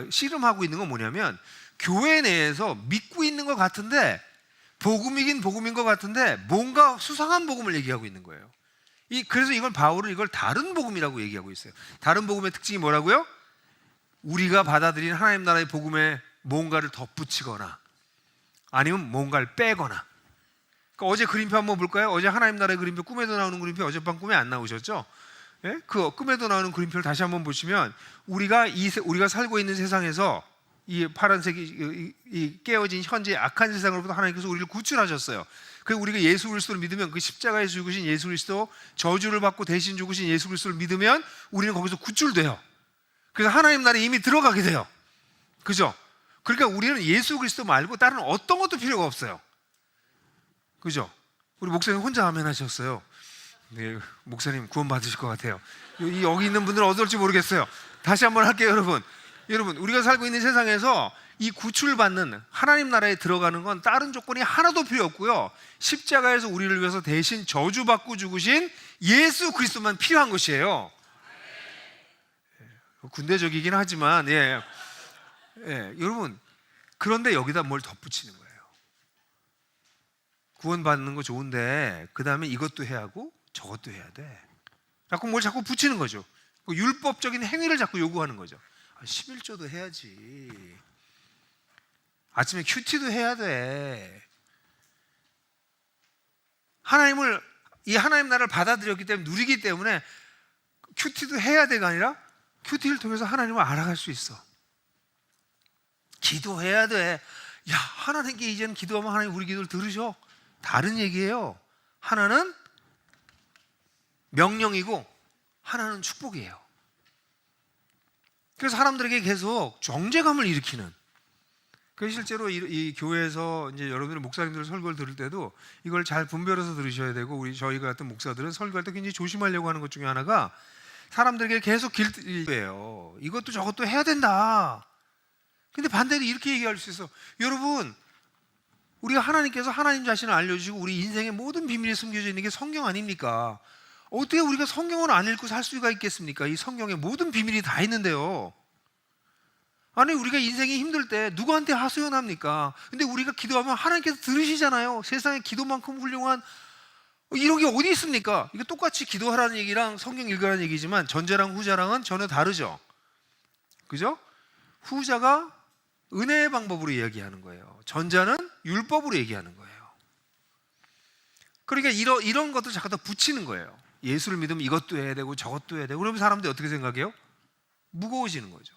씨름하고 있는 건 뭐냐면, 교회 내에서 믿고 있는 것 같은데, 복음이긴 복음인 것 같은데 뭔가 수상한 복음을 얘기하고 있는 거예요. 그래서 바울은 이걸 다른 복음이라고 얘기하고 있어요. 다른 복음의 특징이 뭐라고요? 우리가 받아들인 하나님 나라의 복음에 뭔가를 덧붙이거나 아니면 뭔가를 빼거나. 그러니까 어제 그림표 한번 볼까요? 어제 하나님 나라의 그림표, 꿈에도 나오는 그림표, 어젯밤 꿈에 안 나오셨죠? 예? 그 꿈에도 나오는 그림표를 다시 한번 보시면 우리가 살고 있는 세상에서 이 파란색이 이 깨어진 현재 악한 세상으로부터 하나님께서 우리를 구출하셨어요. 그리고 우리가 예수 그리스도를 믿으면, 그 십자가에 죽으신 예수 그리스도, 저주를 받고 대신 죽으신 예수 그리스도를 믿으면 우리는 거기서 구출돼요. 그래서 하나님 나라에 이미 들어가게 돼요. 그죠? 그러니까 우리는 예수 그리스도 말고 다른 어떤 것도 필요가 없어요. 그죠? 우리 목사님 혼자 아멘 하셨어요. 네, 목사님 구원 받으실 것 같아요. 여기 있는 분들은 어떨지 모르겠어요. 다시 한번 할게요, 여러분. 여러분, 우리가 살고 있는 세상에서 이 구출받는 하나님 나라에 들어가는 건 다른 조건이 하나도 필요 없고요, 십자가에서 우리를 위해서 대신 저주받고 죽으신 예수 그리스도만 필요한 것이에요. 군대적이긴 하지만 여러분, 그런데 여기다 뭘 덧붙이는 거예요. 구원받는 거 좋은데 그 다음에 이것도 해야 하고 저것도 해야 돼. 자꾸 붙이는 거죠. 율법적인 행위를 자꾸 요구하는 거죠. 11조도 해야지. 아침에 큐티도 해야 돼. 이 하나님 나라를 받아들였기 때문에, 누리기 때문에 큐티도 해야 돼가 아니라 큐티를 통해서 하나님을 알아갈 수 있어. 기도해야 돼. 야, 하나님께 이제는 기도하면 하나님 우리 기도를 들으셔. 다른 얘기예요. 하나는 명령이고 하나는 축복이에요. 그래서 사람들에게 계속 정죄감을 일으키는. 그래서 실제로 이 교회에서 이제 여러분들 목사님들 설교를 들을 때도 이걸 잘 분별해서 들으셔야 되고, 저희가 같은 목사들은 설교할 때 굉장히 조심하려고 하는 것 중에 하나가 사람들에게 계속 길들여요. 이것도 저것도 해야 된다. 근데 반대로 이렇게 얘기할 수 있어. 여러분, 우리가 하나님께서 하나님 자신을 알려주시고 우리 인생의 모든 비밀이 숨겨져 있는 게 성경 아닙니까? 어떻게 우리가 성경을 안 읽고 살 수가 있겠습니까? 이 성경에 모든 비밀이 다 있는데요. 아니, 우리가 인생이 힘들 때 누구한테 하소연합니까? 근데 우리가 기도하면 하나님께서 들으시잖아요. 세상에 기도만큼 훌륭한 이런 게 어디 있습니까? 이거 똑같이 기도하라는 얘기랑 성경 읽으라는 얘기지만 전자랑 후자랑은 전혀 다르죠. 그죠? 후자가 은혜의 방법으로 이야기하는 거예요. 전자는 율법으로 얘기하는 거예요. 그러니까 이런 것도 자꾸 다 붙이는 거예요. 예수를 믿으면 이것도 해야 되고 저것도 해야 되고 그러면 사람들이 어떻게 생각해요? 무거워지는 거죠.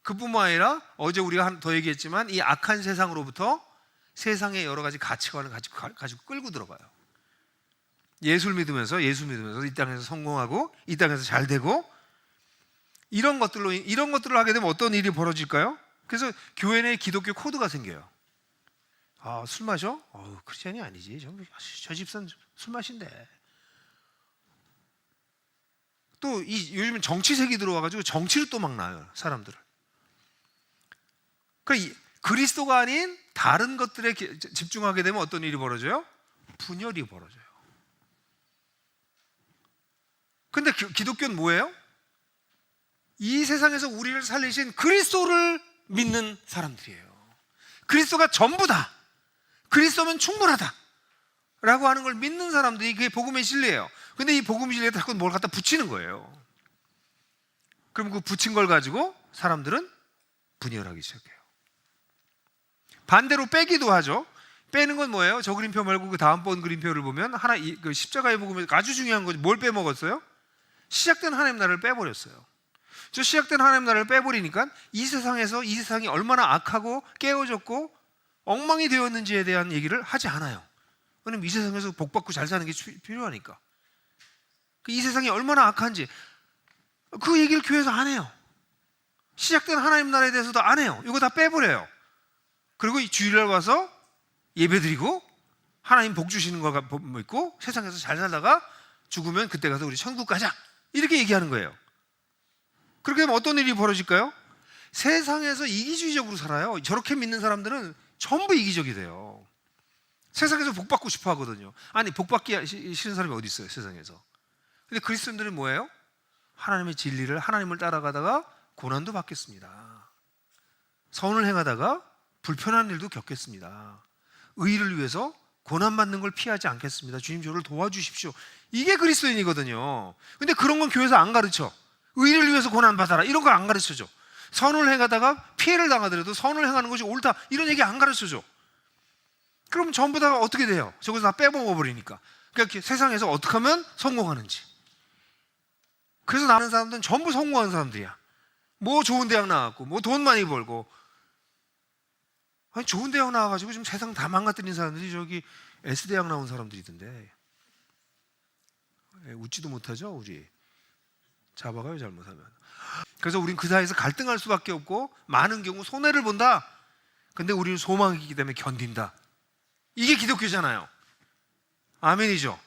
그뿐만 아니라 어제 우리가 더 얘기했지만 이 악한 세상으로부터 세상의 여러 가지 가치관을 가지고 끌고 들어가요. 예수 믿으면서 이 땅에서 성공하고 이 땅에서 잘 되고 이런 것들을 하게 되면 어떤 일이 벌어질까요? 그래서 교회 내에 기독교 코드가 생겨요. 아, 술 마셔? 크리스천이 아니지. 저 집사는 술 마신대. 또 요즘은 정치색이 들어와가지고 정치를 또 막 나요, 사람들을. 그러니까 그리스도가 아닌 다른 것들에 집중하게 되면 어떤 일이 벌어져요? 분열이 벌어져요. 근데 기독교는 뭐예요? 이 세상에서 우리를 살리신 그리스도를 믿는 사람들이에요. 그리스도가 전부다. 그리스도면 충분하다. 라고 하는 걸 믿는 사람들이 그게 복음의 진리예요. 근데 이 복음의 진리에 자꾸 뭘 갖다 붙이는 거예요. 그럼 그 붙인 걸 가지고 사람들은 분열하기 시작해요. 반대로 빼기도 하죠. 빼는 건 뭐예요? 저 그림표 말고 그 다음번 그림표를 보면 그 십자가의 복음에서 아주 중요한 거죠. 뭘 빼먹었어요? 시작된 하나님 나라를 빼버렸어요. 저 시작된 하나님 나라를 빼버리니까 이 세상이 얼마나 악하고 깨어졌고 엉망이 되었는지에 대한 얘기를 하지 않아요. 왜냐면 이 세상에서 복받고 잘 사는 게 필요하니까. 이 세상이 얼마나 악한지 그 얘기를 교회에서 안 해요. 시작된 하나님 나라에 대해서도 안 해요. 이거 다 빼버려요. 그리고 이 주일날 와서 예배드리고 하나님 복 주시는 거 믿고 세상에서 잘 살다가 죽으면 그때 가서 우리 천국 가자 이렇게 얘기하는 거예요. 그렇게 되면 어떤 일이 벌어질까요? 세상에서 이기주의적으로 살아요. 저렇게 믿는 사람들은 전부 이기적이 돼요. 세상에서 복 받고 싶어 하거든요. 아니, 복 받기 싫은 사람이 어디 있어요, 세상에서. 근데 그리스도인들은 뭐예요? 하나님의 진리를, 하나님을 따라가다가 고난도 받겠습니다. 선을 행하다가 불편한 일도 겪겠습니다. 의를 위해서 고난받는 걸 피하지 않겠습니다. 주님 저를 도와주십시오. 이게 그리스도인이거든요. 근데 그런 건 교회에서 안 가르쳐. 의를 위해서 고난받아라 이런 걸 안 가르쳐줘. 선을 행하다가 피해를 당하더라도 선을 행하는 것이 옳다 이런 얘기 안 가르쳐줘. 그럼 전부 다 어떻게 돼요? 저기서 다 빼먹어버리니까. 그러니까 세상에서 어떻게 하면 성공하는지. 그래서 나는 사람들은 전부 성공하는 사람들이야. 뭐 좋은 대학 나왔고 뭐 돈 많이 벌고. 아니, 좋은 대학 나와가지고 지금 세상 다 망가뜨린 사람들이 저기 S대학 나온 사람들이던데. 웃지도 못하죠 우리. 잡아가요 잘못하면. 그래서 우린 그 사이에서 갈등할 수밖에 없고 많은 경우 손해를 본다. 근데 우리는 소망이 있기 때문에 견딘다. 이게 기독교잖아요. 아멘이죠.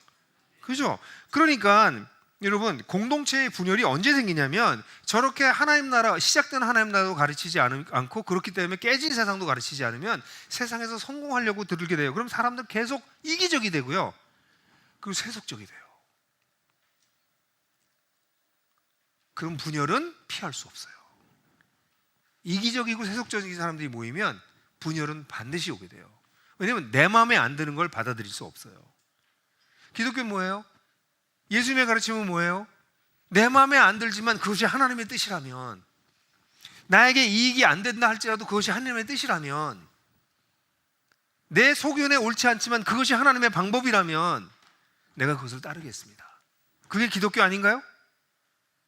그죠? 그러니까 여러분, 공동체의 분열이 언제 생기냐면 저렇게 하나님 나라, 시작된 하나님 나라도 가르치지 않고 그렇기 때문에 깨진 세상도 가르치지 않으면 세상에서 성공하려고 들게 돼요. 그럼 사람들 계속 이기적이 되고요. 그리고 세속적이 돼요. 그럼 분열은 피할 수 없어요. 이기적이고 세속적인 사람들이 모이면 분열은 반드시 오게 돼요. 왜냐하면 내 마음에 안 드는 걸 받아들일 수 없어요. 기독교는 뭐예요? 예수님의 가르침은 뭐예요? 내 마음에 안 들지만 그것이 하나님의 뜻이라면, 나에게 이익이 안 된다 할지라도 그것이 하나님의 뜻이라면, 내 소견에 옳지 않지만 그것이 하나님의 방법이라면 내가 그것을 따르겠습니다. 그게 기독교 아닌가요?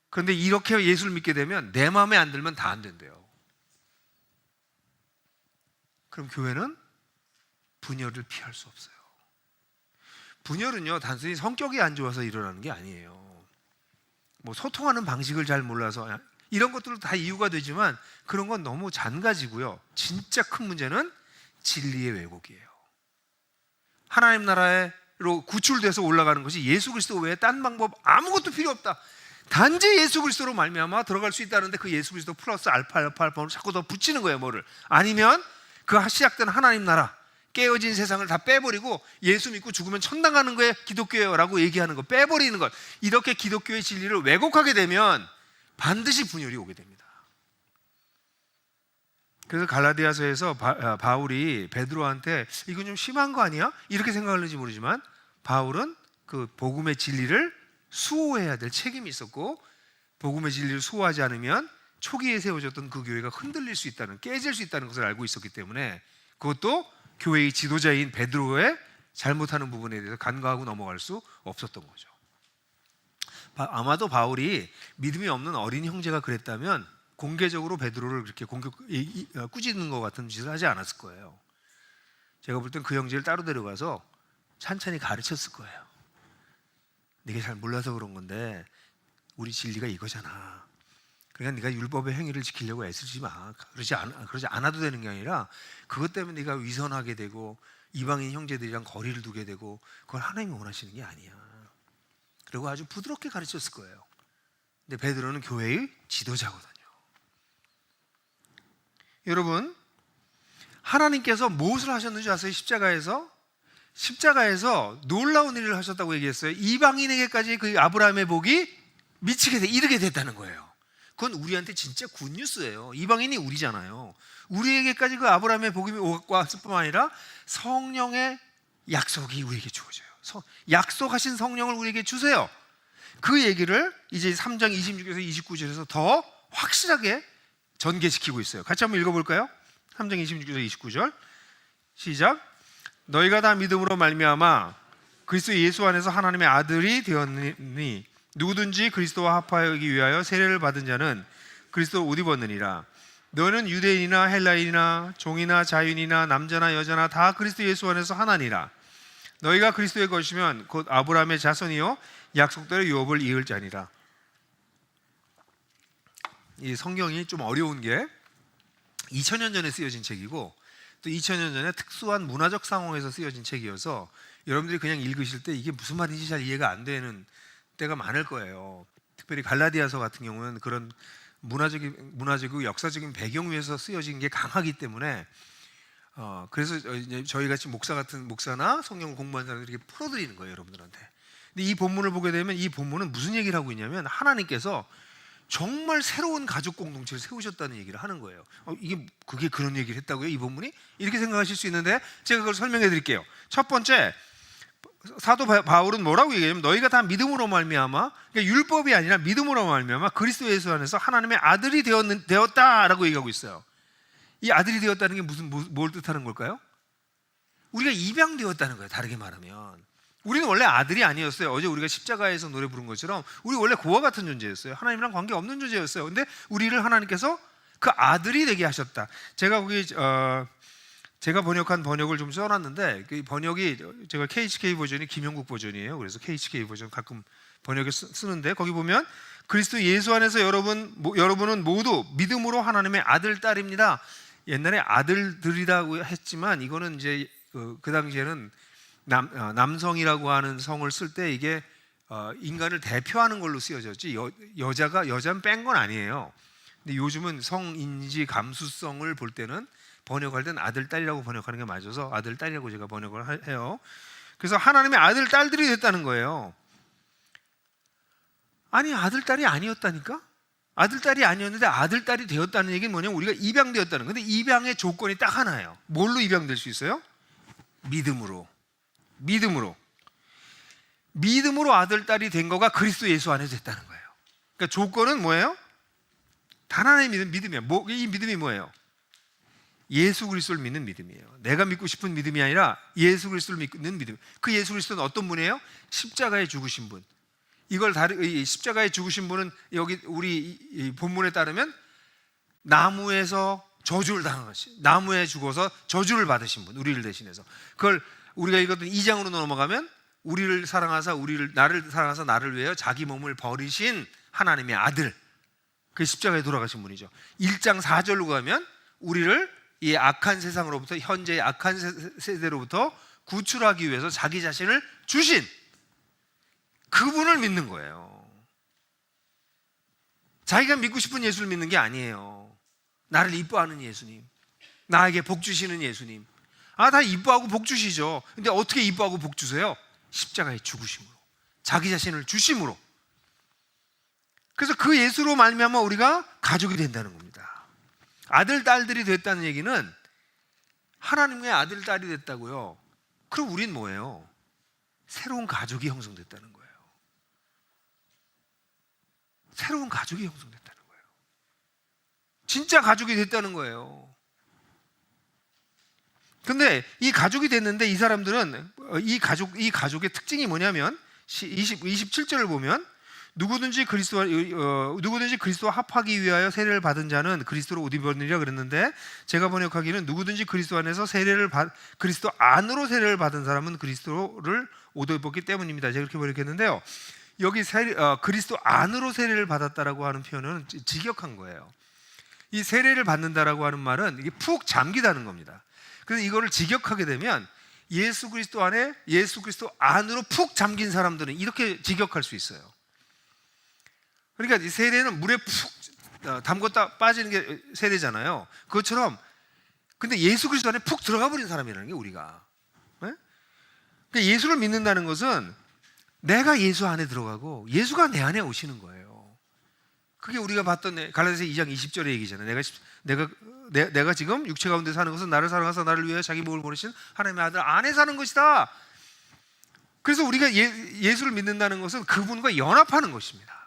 그런데 이렇게 예수를 믿게 되면 내 마음에 안 들면 다 안 된대요. 그럼 교회는 분열을 피할 수 없어요. 분열은요, 단순히 성격이 안 좋아서 일어나는 게 아니에요. 뭐 소통하는 방식을 잘 몰라서 이런 것들도 다 이유가 되지만 그런 건 너무 잔가지고요. 진짜 큰 문제는 진리의 왜곡이에요. 하나님 나라로 구출돼서 올라가는 것이 예수 그리스도 외에 딴 방법 아무것도 필요 없다. 단지 예수 그리스도로 말미암아 들어갈 수 있다는데 그 예수 그리스도 플러스 알파로 자꾸 더 붙이는 거예요. 뭐를. 아니면 그 시작된 하나님 나라, 깨어진 세상을 다 빼버리고 예수 믿고 죽으면 천당 가는 거에 기독교라고 얘기하는 거 빼버리는 것, 이렇게 기독교의 진리를 왜곡하게 되면 반드시 분열이 오게 됩니다. 그래서 갈라디아서에서 바울이 베드로한테 이건 좀 심한 거 아니야? 이렇게 생각하는지 모르지만 바울은 그 복음의 진리를 수호해야 될 책임이 있었고, 복음의 진리를 수호하지 않으면 초기에 세워졌던 그 교회가 흔들릴 수 있다는, 깨질 수 있다는 것을 알고 있었기 때문에, 그것도 교회의 지도자인 베드로의 잘못하는 부분에 대해서 간과하고 넘어갈 수 없었던 거죠. 아마도 바울이 믿음이 없는 어린 형제가 그랬다면 공개적으로 베드로를 그렇게 꾸짖는 것 같은 짓을 하지 않았을 거예요. 제가 볼 땐 그 형제를 따로 데려가서 찬찬히 가르쳤을 거예요. 네가 잘 몰라서 그런 건데 우리 진리가 이거잖아. 그러니까 네가 율법의 행위를 지키려고 애쓰지 마. 그러지 않아도 되는 게 아니라 그것 때문에 네가 위선하게 되고 이방인 형제들이랑 거리를 두게 되고, 그걸 하나님이 원하시는 게 아니야. 그리고 아주 부드럽게 가르쳤을 거예요. 근데 베드로는 교회의 지도자거든요. 여러분, 하나님께서 무엇을 하셨는지 아세요? 십자가에서 놀라운 일을 하셨다고 얘기했어요. 이방인에게까지 그 아브라함의 복이 이르게 됐다는 거예요. 그건 우리한테 진짜 굿뉴스예요. 이방인이 우리잖아요. 우리에게까지 그 아브라함의 복이 왔을 뿐만 아니라 성령의 약속이 우리에게 주어져요. 약속하신 성령을 우리에게 주세요. 그 얘기를 이제 3장 26절에서 29절에서 더 확실하게 전개시키고 있어요. 같이 한번 읽어볼까요? 3장 26절에서 29절 시작. 너희가 다 믿음으로 말미암아 그리스도 예수 안에서 하나님의 아들이 되었느니 누구든지 그리스도와 합하기 위하여 세례를 받은 자는 그리스도 옷 입었느니라. 너는 유대인이나 헬라인이나 종이나 자유인이나 남자나 여자나 다 그리스도 예수 안에서 하나니라. 너희가 그리스도의 것이면 곧 아브라함의 자손이요 약속대로 유업을 이을 자니라. 이 성경이 좀 어려운 게 2000년 전에 쓰여진 책이고 또 2000년 전에 특수한 문화적 상황에서 쓰여진 책이어서 여러분들이 그냥 읽으실 때 이게 무슨 말인지 잘 이해가 안 되는 때가 많을 거예요. 특별히 갈라디아서 같은 경우는 그런 문화적이고 역사적인 배경 위에서 쓰여진 게 강하기 때문에 그래서 저희 같이 목사나 성경 공부하는 사람들이 풀어드리는 거예요, 여러분들한테. 근데 이 본문을 보게 되면 이 본문은 무슨 얘기를 하고 있냐면 하나님께서 정말 새로운 가족 공동체를 세우셨다는 얘기를 하는 거예요. 그게 그런 얘기를 했다고요? 이 본문이? 이렇게 생각하실 수 있는데 제가 그걸 설명해 드릴게요. 첫 번째, 사도 바울은 뭐라고 얘기하냐면 너희가 다 믿음으로 말미암아, 그러니까 율법이 아니라 믿음으로 말미암아 그리스도 예수 안에서 하나님의 아들이 되었다라고 얘기하고 있어요. 이 아들이 되었다는 게 뭘 뜻하는 걸까요? 우리가 입양되었다는 거예요. 다르게 말하면 우리는 원래 아들이 아니었어요. 어제 우리가 십자가에서 노래 부른 것처럼 우리 원래 고와 같은 존재였어요. 하나님이랑 관계없는 존재였어요. 근데 우리를 하나님께서 그 아들이 되게 하셨다. 제가 거기 제가 번역한 번역을 좀 써놨는데 그 번역이 제가 KHK 버전이 김영국 버전이에요. 그래서 KHK 버전 가끔 번역에 쓰는데 거기 보면 그리스도 예수 안에서 여러분은 모두 믿음으로 하나님의 아들 딸입니다. 옛날에 아들들이라고 했지만 이거는 이제 그 당시에는 남성이라고 하는 성을 쓸 때 이게 인간을 대표하는 걸로 쓰여졌지 여자는 뺀 건 아니에요. 근데 요즘은 성인지 감수성을 볼 때는 번역할 땐 아들 딸이라고 번역하는 게 맞아서 아들 딸이라고 제가 번역을 해요. 그래서 하나님의 아들 딸들이 됐다는 거예요. 아니 아들 딸이 아니었다니까? 아들 딸이 아니었는데 아들 딸이 되었다는 얘기는 뭐냐면 우리가 입양되었다는. 근데 입양의 조건이 딱 하나예요. 뭘로 입양될 수 있어요? 믿음으로 아들 딸이 된 거가 그리스도 예수 안에 됐다는 거예요. 그러니까 조건은 뭐예요? 단 하나의 믿음이야. 이 믿음이 뭐예요? 예수 그리스도를 믿는 믿음이에요. 내가 믿고 싶은 믿음이 아니라 예수 그리스도를 믿는 믿음. 그 예수 그리스도는 어떤 분이에요? 십자가에 죽으신 분. 십자가에 죽으신 분은 여기 우리 본문에 따르면 나무에서 저주를 당한 것이, 나무에 죽어서 저주를 받으신 분, 우리를 대신해서. 그걸 우리가 읽었던 2장으로 넘어가면 나를 사랑하사 나를 위하여 자기 몸을 버리신 하나님의 아들, 그 십자가에 돌아가신 분이죠. 1장 4절로 가면 우리를 이 악한 세상으로부터, 현재의 악한 세대로부터 구출하기 위해서 자기 자신을 주신 그분을 믿는 거예요. 자기가 믿고 싶은 예수를 믿는 게 아니에요. 나를 이뻐하는 예수님, 나에게 복 주시는 예수님, 다 이뻐하고 복 주시죠. 근데 어떻게 이뻐하고 복 주세요? 십자가의 죽으심으로, 자기 자신을 주심으로. 그래서 그 예수로 말미암아 우리가 가족이 된다는 겁니다. 아들, 딸들이 됐다는 얘기는 하나님의 아들, 딸이 됐다고요. 그럼 우린 뭐예요? 새로운 가족이 형성됐다는 거예요. 새로운 가족이 형성됐다는 거예요. 진짜 가족이 됐다는 거예요. 근데 이 가족이 됐는데 이 사람들은 이 가족의 특징이 뭐냐면 27절을 보면 누구든지 그리스도와 합하기 위하여 세례를 받은 자는 그리스도로 옷 입었느니라 그랬는데, 제가 번역하기는 누구든지 그리스도 안에서 그리스도 안으로 세례를 받은 사람은 그리스도를 옷 입었기 때문입니다. 제가 그렇게 번역했는데요. 여기 그리스도 안으로 세례를 받았다라고 하는 표현은 직역한 거예요. 이 세례를 받는다라고 하는 말은 이게 푹 잠기다는 겁니다. 그래서 이거를 직역하게 되면 예수 그리스도 안으로 푹 잠긴 사람들은 이렇게 직역할 수 있어요. 그러니까 이 세례는 물에 푹 담궜다 빠지는 게 세례잖아요. 그것처럼 근데 예수 그리스도 안에 푹 들어가 버린 사람이라는 게 우리가. 네? 그러니까 예수를 믿는다는 것은 내가 예수 안에 들어가고 예수가 내 안에 오시는 거예요. 그게 우리가 봤던 갈라디아서 2장 20절의 얘기잖아요. 내가 지금 육체 가운데 사는 것은 나를 사랑하사 나를 위하여 자기 목을 보내신 하나님의 아들 안에 사는 것이다. 그래서 우리가 예수를 믿는다는 것은 그분과 연합하는 것입니다.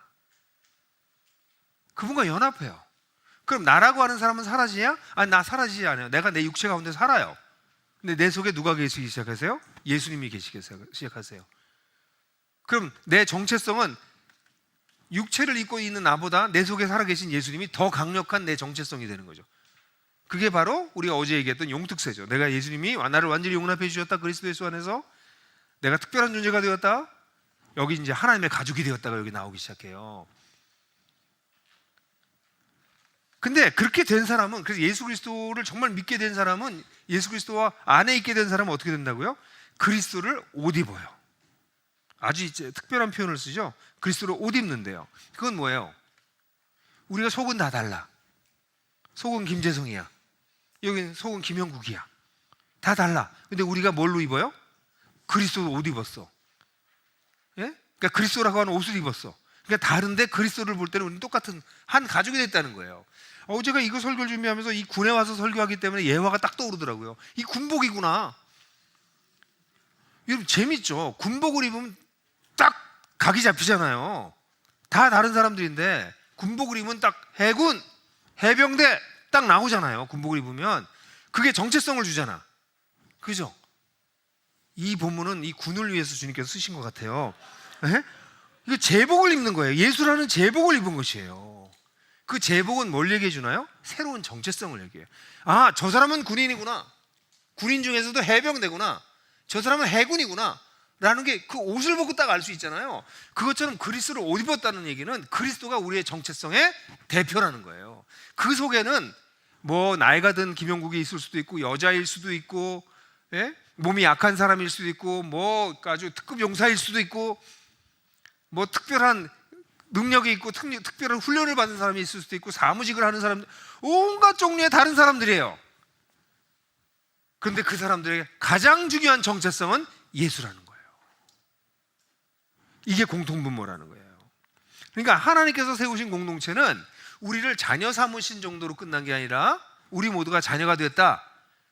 그분과 연합해요. 그럼 나라고 하는 사람은 사라지냐? 아니, 나 사라지지 않아요. 내가 내 육체 가운데 살아요. 근데 내 속에 누가 계시기 시작하세요? 예수님이 계시기 시작하세요. 그럼 내 정체성은 육체를 입고 있는 나보다 내 속에 살아계신 예수님이 더 강력한 내 정체성이 되는 거죠. 그게 바로 우리가 어제 얘기했던 용특세죠. 내가 예수님이 나를 완전히 용납해 주셨다. 그리스도 예수 안에서 내가 특별한 존재가 되었다. 여기 이제 하나님의 가족이 되었다가 여기 나오기 시작해요. 근데 그렇게 된 사람은, 그래서 예수 그리스도를 정말 믿게 된 사람은, 예수 그리스도와 안에 있게 된 사람은 어떻게 된다고요? 그리스도를 옷 입어요. 아주 이제 특별한 표현을 쓰죠. 그리스도를 옷 입는데요. 그건 뭐예요? 우리가 속은 다 달라. 속은 김재성이야. 여기는 속은 김형국이야. 다 달라. 근데 우리가 뭘로 입어요? 그리스도 옷 입었어. 예? 그러니까 그리스도라고 하는 옷을 입었어. 그러니까 다른데 그리스도를 볼 때는 우리는 똑같은 한 가족이 됐다는 거예요. 제가 이거 설교를 준비하면서 이 군에 와서 설교하기 때문에 예화가 딱 떠오르더라고요. 이 군복이구나. 여러분 재밌죠? 군복을 입으면 딱 각이 잡히잖아요. 다 다른 사람들인데 군복을 입으면 딱 해군, 해병대 딱 나오잖아요. 군복을 입으면 그게 정체성을 주잖아. 그죠? 이 본문은 이 군을 위해서 주님께서 쓰신 것 같아요. 네? 이거 제복을 입는 거예요. 예수라는 제복을 입은 것이에요. 그 제복은 뭘 얘기해 주나요? 새로운 정체성을 얘기해요. 저 사람은 군인이구나. 군인 중에서도 해병대구나. 저 사람은 해군이구나. 라는 게 그 옷을 보고 딱 알 수 있잖아요. 그것처럼 그리스도를 옷 입었다는 얘기는 그리스도가 우리의 정체성의 대표라는 거예요. 그 속에는 뭐 나이가 든 김영국이 있을 수도 있고 여자일 수도 있고, 예? 몸이 약한 사람일 수도 있고, 뭐 아주 특급 용사일 수도 있고, 뭐 특별한 능력이 있고 특별한 훈련을 받은 사람이 있을 수도 있고, 사무직을 하는 사람, 온갖 종류의 다른 사람들이에요. 그런데 그 사람들에게 가장 중요한 정체성은 예수라는 거예요. 이게 공통분모라는 거예요. 그러니까 하나님께서 세우신 공동체는 우리를 자녀 삼으신 정도로 끝난 게 아니라 우리 모두가 자녀가 되었다,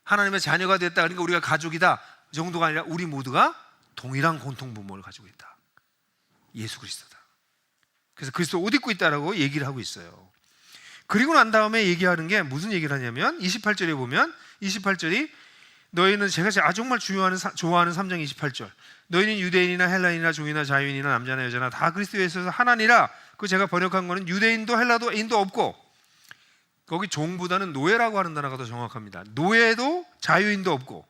하나님의 자녀가 되었다, 그러니까 우리가 가족이다 정도가 아니라 우리 모두가 동일한 공통분모를 가지고 있다. 예수 그리스도다. 그래서 그리스도 옷 입고 있다라고 얘기를 하고 있어요. 그리고 난 다음에 얘기하는 게 무슨 얘기를 하냐면 28절에 보면, 28절이 너희는 제가 정말 좋아하는 3장 28절, 너희는 유대인이나 헬라인이나 종이나 자유인이나 남자나 여자나 다 그리스도에 있어서 하나니라. 그 제가 번역한 거는 유대인도 헬라도인도 없고, 거기 종보다는 노예라고 하는 단어가 더 정확합니다. 노예도 자유인도 없고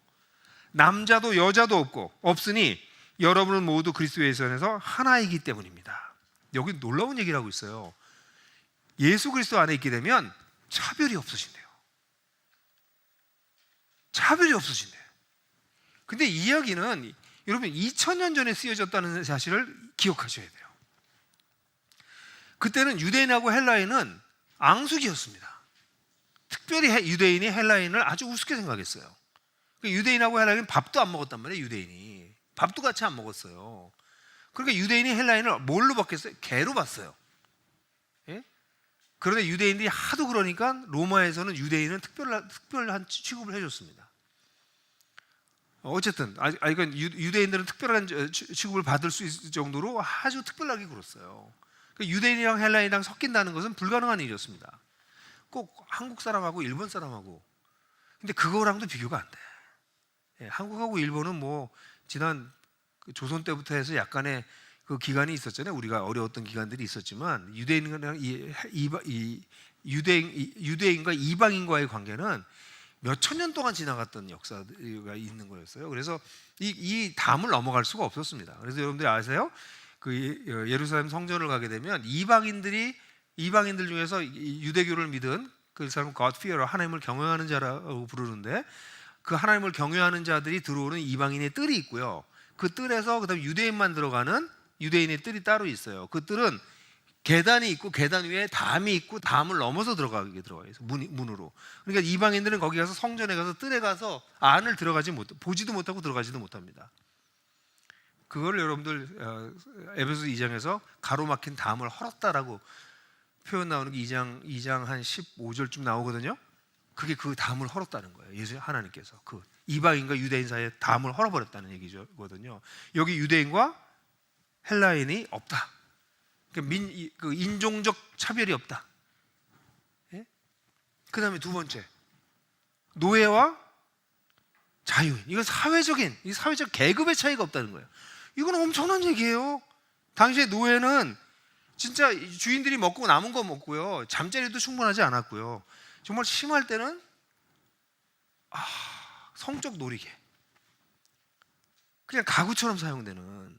남자도 여자도 없으니 여러분은 모두 그리스도 예수 안에서 하나이기 때문입니다. 여기 놀라운 얘기를 하고 있어요. 예수 그리스도 안에 있게 되면 차별이 없어진대요. 차별이 없어진대요. 근데 이 이야기는 여러분 2000년 전에 쓰여졌다는 사실을 기억하셔야 돼요. 그때는 유대인하고 헬라인은 앙숙이었습니다. 특별히 유대인이 헬라인을 아주 우습게 생각했어요. 유대인하고 헬라인은 밥도 안 먹었단 말이에요. 유대인이 밥도 같이 안 먹었어요. 그러니까 유대인이 헬라인을 뭘로 봤겠어요? 개로 봤어요. 예? 그런데 유대인들이 하도 그러니까 로마에서는 유대인은 특별한 취급을 해줬습니다. 어쨌든 이건 유대인들은 특별한 취급을 받을 수 있을 정도로 아주 특별하게 굴었어요. 유대인이랑 헬라인이랑 섞인다는 것은 불가능한 일이었습니다. 꼭 한국 사람하고 일본 사람하고. 근데 그거랑도 비교가 안 돼. 예, 한국하고 일본은 뭐 지난 조선 때부터 해서 약간의 그 기간이 있었잖아요. 우리가 어려웠던 기간들이 있었지만 유대인과 이방인과의 관계는 몇 천 년 동안 지나갔던 역사가 있는 거였어요. 그래서 이 담을 넘어갈 수가 없었습니다. 그래서 여러분들이 아세요? 그 예루살렘 성전을 가게 되면 이방인들 중에서 유대교를 믿은 그 사람은 God fearer, 하나님을 경외하는 자라고 부르는데, 그 하나님을 경외하는 자들이 들어오는 이방인의 뜰이 있고요. 그 뜰에서 그다음 유대인만 들어가는 유대인의 뜰이 따로 있어요. 그 뜰은 계단이 있고 계단 위에 담이 있고 담을 넘어서 들어가요. 문으로. 그러니까 이방인들은 거기 가서 성전에 가서 뜰에 가서 안을 보지도 못하고 들어가지도 못합니다. 그걸 여러분들 에베소 2장에서 가로막힌 담을 헐었다라고 표현 나오는 게 2장 한 15절쯤 나오거든요. 그게 그 담을 헐었다는 거예요. 예수 하나님께서 그 이방인과 유대인 사이에 담을 헐어버렸다는 얘기거든요. 여기 유대인과 헬라인이 없다. 그 인종적 차별이 없다. 예? 그 다음에 두 번째, 노예와 자유인. 이건 사회적 계급의 차이가 없다는 거예요. 이건 엄청난 얘기예요. 당시에 노예는 진짜 주인들이 먹고 남은 거 먹고요, 잠자리도 충분하지 않았고요, 정말 심할 때는 성적 놀이개, 그냥 가구처럼 사용되는,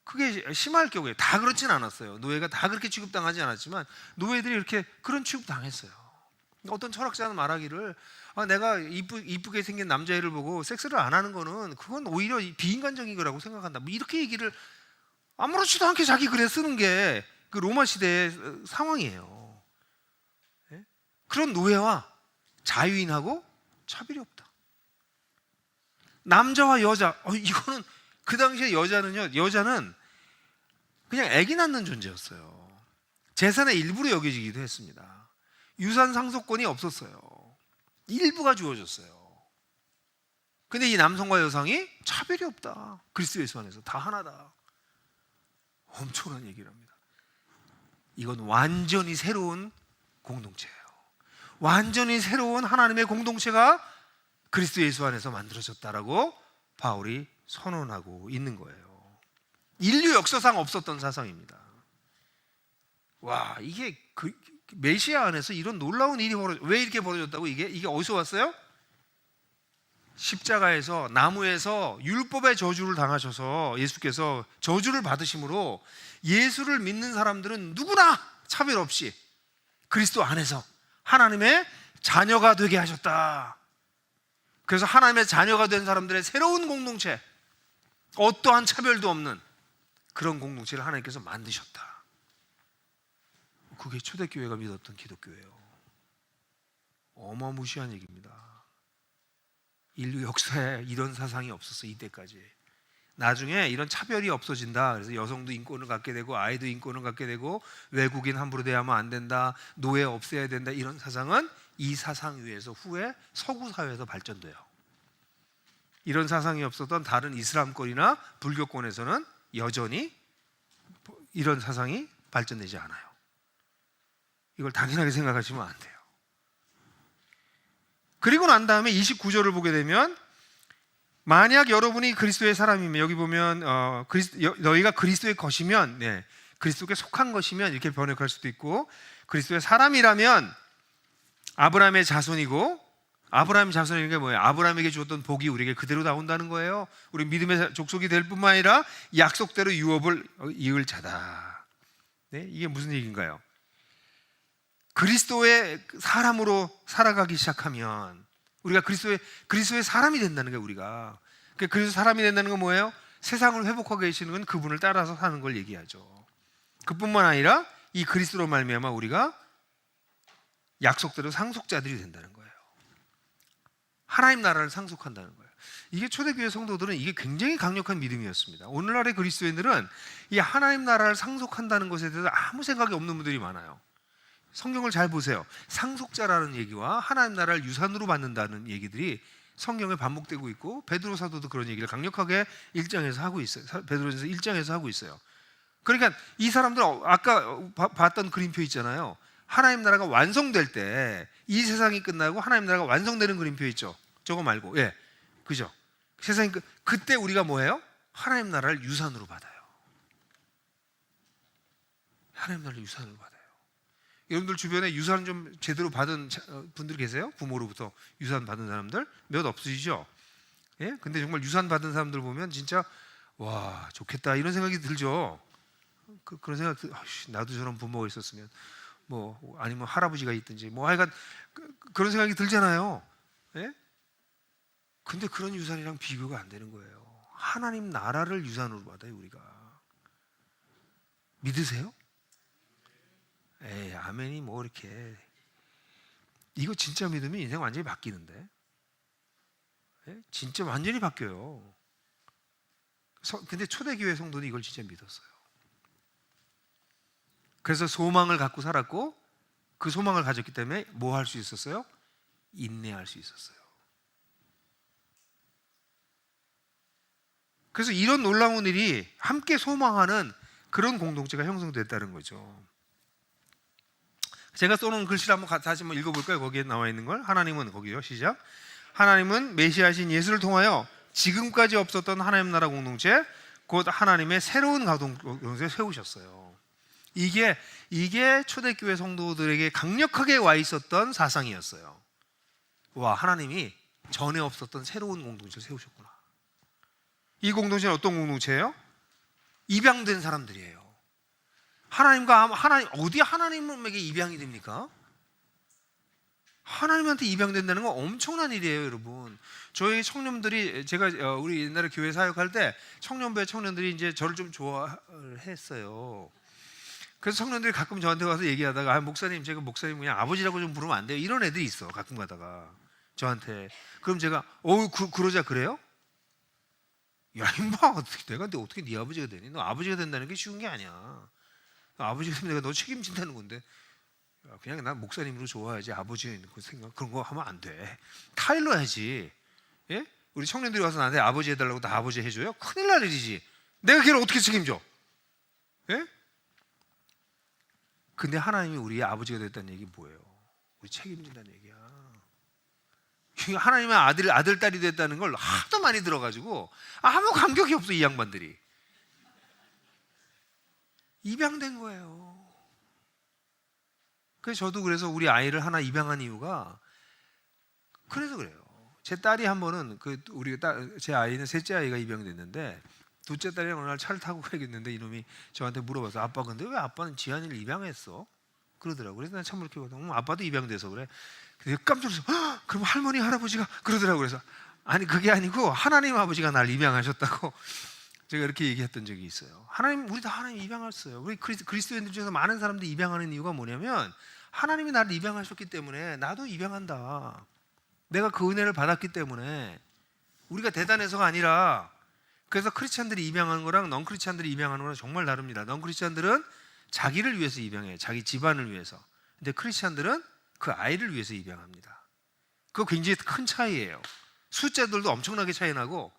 그게 심할 경우에, 다 그렇진 않았어요. 노예가 다 그렇게 취급당하지 않았지만 노예들이 이렇게 그런 취급 당했어요. 어떤 철학자는 말하기를, 내가 이쁘게 생긴 남자애를 보고 섹스를 안 하는 거는 그건 오히려 비인간적인 거라고 생각한다. 뭐 이렇게 얘기를 아무렇지도 않게 자기 글에 쓰는 게 그 로마 시대의 상황이에요. 네? 그런 노예와 자유인하고 차별이 없다. 남자와 여자, 이거는 그 당시에 여자는 그냥 아기 낳는 존재였어요. 재산의 일부로 여겨지기도 했습니다. 유산 상속권이 없었어요. 일부가 주어졌어요. 근데 이 남성과 여성이 차별이 없다. 그리스도 예수 안에서 다 하나다. 엄청난 얘기를 합니다. 이건 완전히 새로운 공동체예요. 완전히 새로운 하나님의 공동체가 그리스도 예수 안에서 만들어졌다라고 바울이 선언하고 있는 거예요. 인류 역사상 없었던 사상입니다. 와, 이게 메시아 안에서 이런 놀라운 일이 왜 이렇게 벌어졌다고? 이게 어디서 왔어요? 십자가에서, 나무에서 율법의 저주를 당하셔서 예수께서 저주를 받으심으로 예수를 믿는 사람들은 누구나 차별 없이 그리스도 안에서 하나님의 자녀가 되게 하셨다. 그래서 하나님의 자녀가 된 사람들의 새로운 공동체, 어떠한 차별도 없는 그런 공동체를 하나님께서 만드셨다. 그게 초대교회가 믿었던 기독교예요. 어마무시한 얘기입니다. 인류 역사에 이런 사상이 없었어, 이때까지. 나중에 이런 차별이 없어진다. 그래서 여성도 인권을 갖게 되고 아이도 인권을 갖게 되고 외국인 함부로 대하면 안 된다, 노예 없애야 된다, 이런 사상은 이 사상 위에서 후에 서구 사회에서 발전돼요. 이런 사상이 없었던 다른 이슬람권이나 불교권에서는 여전히 이런 사상이 발전되지 않아요. 이걸 당연하게 생각하시면 안 돼요. 그리고 난 다음에 29절을 보게 되면, 만약 여러분이 그리스도의 사람이면, 여기 보면 너희가 그리스도의 것이면, 그리스도께 속한 것이면 이렇게 번역할 수도 있고, 그리스도의 사람이라면 아브라함의 자손이고, 아브라함의 자손이라는 게 뭐예요? 아브라함에게 주었던 복이 우리에게 그대로 나온다는 거예요. 우리 믿음의 족속이 될 뿐만 아니라 약속대로 유업을 이을 자다. 이게 무슨 얘기인가요? 그리스도의 사람으로 살아가기 시작하면 우리가 그리스도의 사람이 된다는 거예요. 우리가 그리스도 사람이 된다는 건 뭐예요? 세상을 회복하고 계시는 건 그분을 따라서 사는 걸 얘기하죠. 그뿐만 아니라 이 그리스도로 말미암아 우리가 약속대로 상속자들이 된다는 거예요. 하나님 나라를 상속한다는 거예요. 이게 초대교회 성도들은 이게 굉장히 강력한 믿음이었습니다. 오늘날의 그리스도인들은 이 하나님 나라를 상속한다는 것에 대해서 아무 생각이 없는 분들이 많아요. 성경을 잘 보세요. 상속자라는 얘기와 하나님 나라를 유산으로 받는다는 얘기들이 성경에 반복되고 있고, 베드로 사도도 그런 얘기를 강력하게 1장에서 하고 있어요. 베드로전서 1장에서 하고 있어요. 그러니까 이 사람들, 아까 봤던 그림표 있잖아요. 하나님 나라가 완성될 때, 이 세상이 끝나고 하나님 나라가 완성되는 그림표 있죠. 저거 말고, 예, 그죠? 세상이 그때 우리가 뭐예요? 하나님 나라를 유산으로 받아요. 하나님 나라를 유산으로 받아요. 여러분들 주변에 유산 좀 제대로 받은 분들 계세요? 부모로부터 유산 받은 사람들 몇 없으시죠? 예? 근데 정말 유산 받은 사람들 보면 진짜 와, 좋겠다 이런 생각이 들죠. 그런 생각, 나도 저런 부모가 있었으면, 뭐 아니면 할아버지가 있든지, 뭐 하여간 그런 생각이 들잖아요. 예? 근데 그런 유산이랑 비교가 안 되는 거예요. 하나님 나라를 유산으로 받아요, 우리가. 믿으세요? 에이, 아멘이 뭐 이렇게. 이거 진짜 믿으면 인생 완전히 바뀌는데. 예? 진짜 완전히 바뀌어요. 근데 초대교회 성도는 이걸 진짜 믿었어요. 그래서 소망을 갖고 살았고, 그 소망을 가졌기 때문에 뭐 할 수 있었어요? 인내할 수 있었어요. 그래서 이런 놀라운 일이 함께 소망하는 그런 공동체가 형성됐다는 거죠. 제가 써놓은 글씨를 한번 다시 한번 읽어볼까요? 거기에 나와 있는 걸. 하나님은, 거기요, 시작. 하나님은 메시아신 예수를 통하여 지금까지 없었던 하나님 나라 공동체, 곧 하나님의 새로운 공동체를 세우셨어요. 이게 초대교회 성도들에게 강력하게 와 있었던 사상이었어요. 와, 하나님이 전에 없었던 새로운 공동체를 세우셨구나. 이 공동체는 어떤 공동체예요? 입양된 사람들이에요. 어디 하나님에게 입양이 됩니까? 하나님한테 입양된다는 건 엄청난 일이에요, 여러분. 저희 청년들이, 제가 우리 옛날에 교회 사역할 때 청년부의 청년들이 이제 저를 좀 좋아했어요. 그래서 청년들이 가끔 저한테 와서 얘기하다가, 목사님, 제가 목사님 그냥 아버지라고 좀 부르면 안 돼요? 이런 애들이 있어, 가끔 가다가 저한테. 그럼 제가 그러자 그래요? 야, 임마, 내가 근데 어떻게 네 아버지가 되니? 너 아버지가 된다는 게 쉬운 게 아니야. 아버지가 되면 내가 너 책임진다는 건데, 그냥 난 목사님으로 좋아야지, 아버지가 있는 거 생각, 그런 거 하면 안 돼. 타일러야지. 예? 우리 청년들이 와서 나한테 아버지 해달라고 나 아버지 해줘요? 큰일 날 일이지. 내가 걔를 어떻게 책임져? 예? 근데 하나님이 우리의 아버지가 됐다는 얘기 뭐예요? 우리 책임진다는 얘기야. 하나님의 아들, 딸이 됐다는 걸 하도 많이 들어가지고 아무 감격이 없어, 이 양반들이. 입양된 거예요. 그래서 저도 그래서 우리 아이를 하나 입양한 이유가 그래서 그래요. 제 딸이 한 번은 제 아이는 셋째 아이가 입양됐는데, 둘째 딸이랑 어느 날 차를 타고 가겠는데 이놈이 저한테 물어봐서, 아빠 근데 왜 아빠는 지한이를 입양했어? 그러더라고. 그래서 난 참 이렇게 아빠도 입양돼서 그래. 근데 깜짝 놀라서, 그럼 할머니 할아버지가 그러더라고. 그래서 아니, 그게 아니고 하나님 아버지가 날 입양하셨다고 제가 이렇게 얘기했던 적이 있어요. 우리 다 하나님 입양했어요. 우리 그리스도인들 중에서 많은 사람들이 입양하는 이유가 뭐냐면, 하나님이 나를 입양하셨기 때문에 나도 입양한다. 내가 그 은혜를 받았기 때문에. 우리가 대단해서가 아니라. 그래서 크리스찬들이 입양하는 거랑 넌 크리스찬들이 입양하는 거랑 정말 다릅니다. 넌 크리스찬들은 자기를 위해서 입양해요. 자기 집안을 위해서. 근데 크리스찬들은 그 아이를 위해서 입양합니다. 그거 굉장히 큰 차이예요. 숫자들도 엄청나게 차이 나고,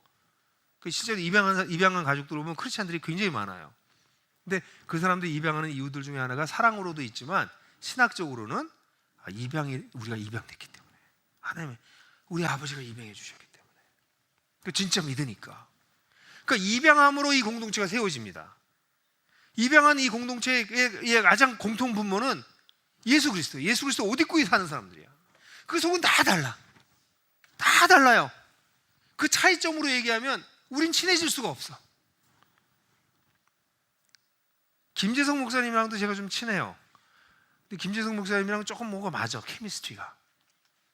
실제로 입양한 가족들 보면 크리스찬들이 굉장히 많아요. 근데 그 사람들이 입양하는 이유들 중에 하나가 사랑으로도 있지만, 신학적으로는 우리가 입양됐기 때문에, 하나님의 우리 아버지가 입양해 주셨기 때문에. 진짜 믿으니까. 그러니까 입양함으로 이 공동체가 세워집니다. 입양한 이 공동체의 가장 공통 분모는 예수 그리스도. 예수 그리스도 옷 입고 사는 사람들이야. 그 속은 다 달라. 다 달라요. 그 차이점으로 얘기하면 우린 친해질 수가 없어. 김재성 목사님이랑도 제가 좀 친해요. 근데 김재성 목사님이랑 조금 뭐가 맞아, 케미스트리가.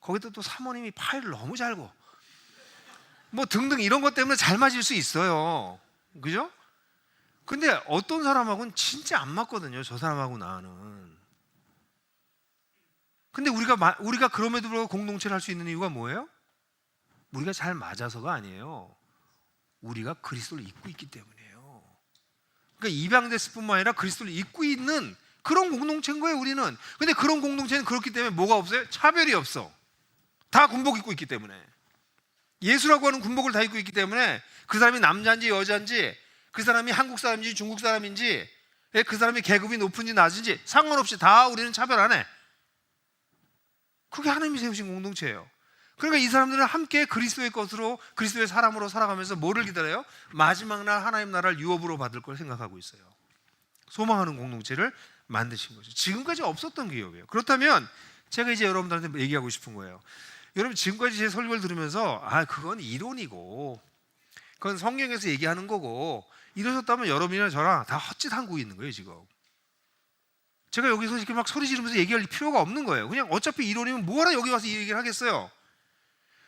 거기다 또 사모님이 파일을 너무 잘고, 뭐 등등 이런 것 때문에 잘 맞을 수 있어요. 그죠? 근데 어떤 사람하고는 진짜 안 맞거든요, 저 사람하고 나는. 근데 우리가 그럼에도 불구하고 공동체를 할 수 있는 이유가 뭐예요? 우리가 잘 맞아서가 아니에요. 우리가 그리스도를 잊고 있기 때문이에요. 그러니까 입양됐을 뿐만 아니라 그리스도를 잊고 있는 그런 공동체인 거예요, 우리는. 근데 그런 공동체는 그렇기 때문에 뭐가 없어요? 차별이 없어. 다 군복 입고 있기 때문에. 예수라고 하는 군복을 다 입고 있기 때문에 그 사람이 남자인지 여자인지, 그 사람이 한국 사람인지 중국 사람인지, 그 사람이 계급이 높은지 낮은지 상관없이 다 우리는 차별 안 해. 그게 하나님이 세우신 공동체예요. 그러니까 이 사람들은 함께 그리스도의 것으로, 그리스도의 사람으로 살아가면서 뭐를 기다려요? 마지막 날 하나님 나라를 유업으로 받을 걸 생각하고 있어요. 소망하는 공동체를 만드신 거죠. 지금까지 없었던 기업이에요. 그렇다면 제가 이제 여러분들한테 얘기하고 싶은 거예요. 여러분 지금까지 제 설교를 들으면서 그건 이론이고 그건 성경에서 얘기하는 거고 이러셨다면 여러분이나 저랑 다 헛짓하고 있는 거예요 지금. 제가 여기서 이렇게 막 소리 지르면서 얘기할 필요가 없는 거예요. 그냥 어차피 이론이면 뭐하러 여기 와서 이 얘기를 하겠어요.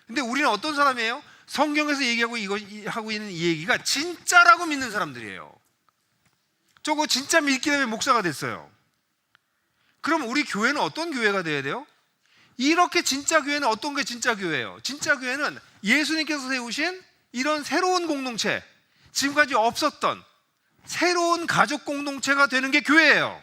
근데 우리는 어떤 사람이에요? 성경에서 얘기하고 이거 하고 있는 이 얘기가 진짜라고 믿는 사람들이에요. 저거 진짜 믿기 때문에 목사가 됐어요. 그럼 우리 교회는 어떤 교회가 돼야 돼요? 이렇게 진짜 교회는 어떤 게 진짜 교회예요? 진짜 교회는 예수님께서 세우신 이런 새로운 공동체, 지금까지 없었던 새로운 가족 공동체가 되는 게 교회예요.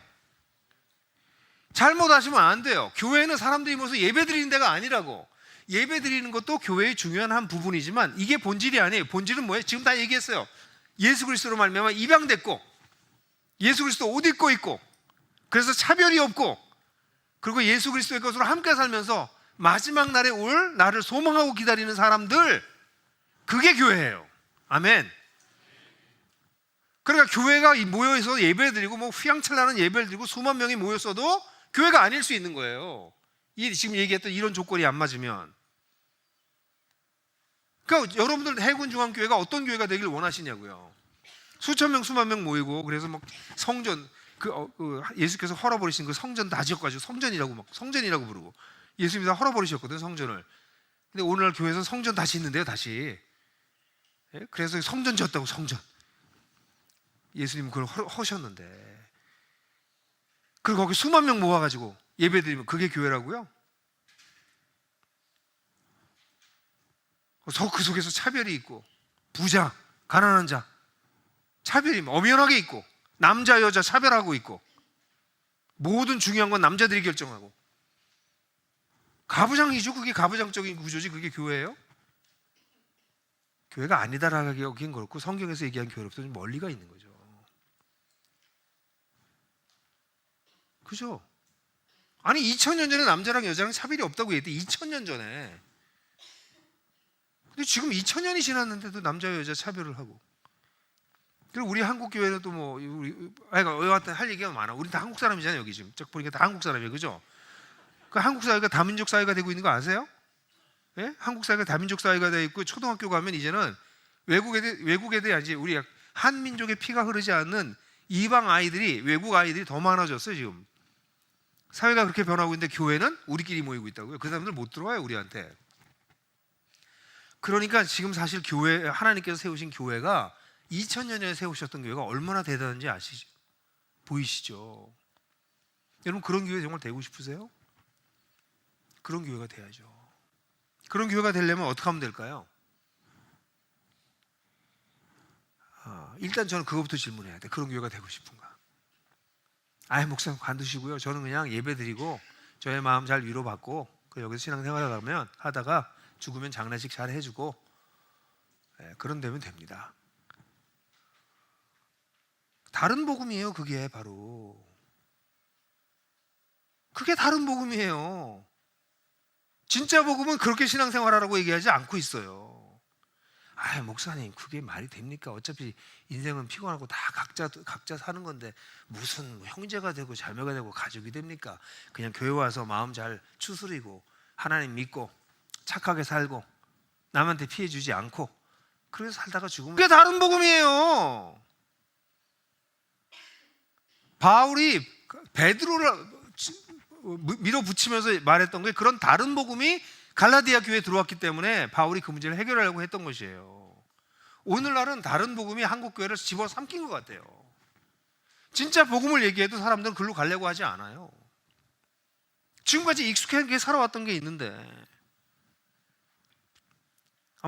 잘못하시면 안 돼요. 교회는 사람들이 모여서 예배 드리는 데가 아니라고. 예배 드리는 것도 교회의 중요한 한 부분이지만 이게 본질이 아니에요. 본질은 뭐예요? 지금 다 얘기했어요. 예수 그리스도로 말미암아 입양됐고 예수 그리스도 옷 입고 있고 그래서 차별이 없고 그리고 예수 그리스도의 것으로 함께 살면서 마지막 날에 올 나를 소망하고 기다리는 사람들, 그게 교회예요. 아멘. 그러니까 교회가 모여서 예배드리고 뭐 휘황찬란한 예배를 드리고 수만 명이 모였어도 교회가 아닐 수 있는 거예요. 지금 얘기했던 이런 조건이 안 맞으면. 그러니까 여러분들 해군중앙교회가 어떤 교회가 되길 원하시냐고요. 수천 명 수만 명 모이고 그래서 막 성전 예수께서 헐어버리신 그 성전 다 지어가지고 성전이라고 부르고 예수님이 다 헐어버리셨거든 성전을. 근데 오늘날 교회에서 성전 다시 있는데요 다시. 그래서 성전 지었다고 성전. 예수님은 그걸 허셨는데 그리고 거기 수만 명 모아가지고 예배드리면 그게 교회라고요? 그 속에서 차별이 있고 부자, 가난한 자 차별이 엄연하게 있고 남자 여자 차별하고 있고 모든 중요한 건 남자들이 결정하고 가부장이죠. 그게 가부장적인 구조지. 그게 교회예요? 교회가 아니다라고 여긴 그렇고 성경에서 얘기한 교회로부터 좀 멀리가 있는 거죠. 그죠? 아니 2000년 전에 남자랑 여자랑 차별이 없다고 얘기했대. 2000년 전에. 근데 지금 2000년이 지났는데도 남자 여자 차별을 하고. 그리고 우리 한국 교회는 또 뭐 여하튼 할 얘기가 많아. 우리 다 한국 사람이잖아요. 여기 지금 딱 보니까 다 한국 사람이에요. 그죠? 그 한국 사회가 다민족 사회가 되고 있는 거 아세요? 예? 한국 사회가 다민족 사회가 되어 있고 초등학교 가면 이제는 외국 애들이 아니지 우리 한민족의 피가 흐르지 않는 이방 아이들이 외국 아이들이 더 많아졌어요. 지금 사회가 그렇게 변하고 있는데 교회는 우리끼리 모이고 있다고요. 그 사람들 못 들어와요 우리한테. 그러니까 지금 사실 교회 하나님께서 세우신 교회가 2000년 전에 세우셨던 교회가 얼마나 대단한지 아시죠? 보이시죠? 여러분 그런 교회 정말 되고 싶으세요? 그런 교회가 돼야죠. 그런 교회가 되려면 어떻게 하면 될까요? 일단 저는 그거부터 질문해야 돼. 그런 교회가 되고 싶은가? 목사님 관두시고요. 저는 그냥 예배드리고 저의 마음 잘 위로받고 여기서 신앙생활 하다가 죽으면 장례식 잘 해주고 그런 되면 됩니다. 다른 복음이에요. 그게 바로 그게 다른 복음이에요. 진짜 복음은 그렇게 신앙생활하라고 얘기하지 않고 있어요. 목사님 그게 말이 됩니까? 어차피 인생은 피곤하고 다 각자 사는 건데 무슨 형제가 되고 자매가 되고 가족이 됩니까? 그냥 교회 와서 마음 잘 추스리고 하나님 믿고 착하게 살고 남한테 피해 주지 않고 그래서 살다가 죽으면 그게 다른 복음이에요. 바울이 베드로를 밀어붙이면서 말했던 게 그런 다른 복음이 갈라디아 교회에 들어왔기 때문에 바울이 그 문제를 해결하려고 했던 것이에요. 오늘날은 다른 복음이 한국 교회를 집어삼킨 것 같아요. 진짜 복음을 얘기해도 사람들은 글로 가려고 하지 않아요. 지금까지 익숙하게 살아왔던 게 있는데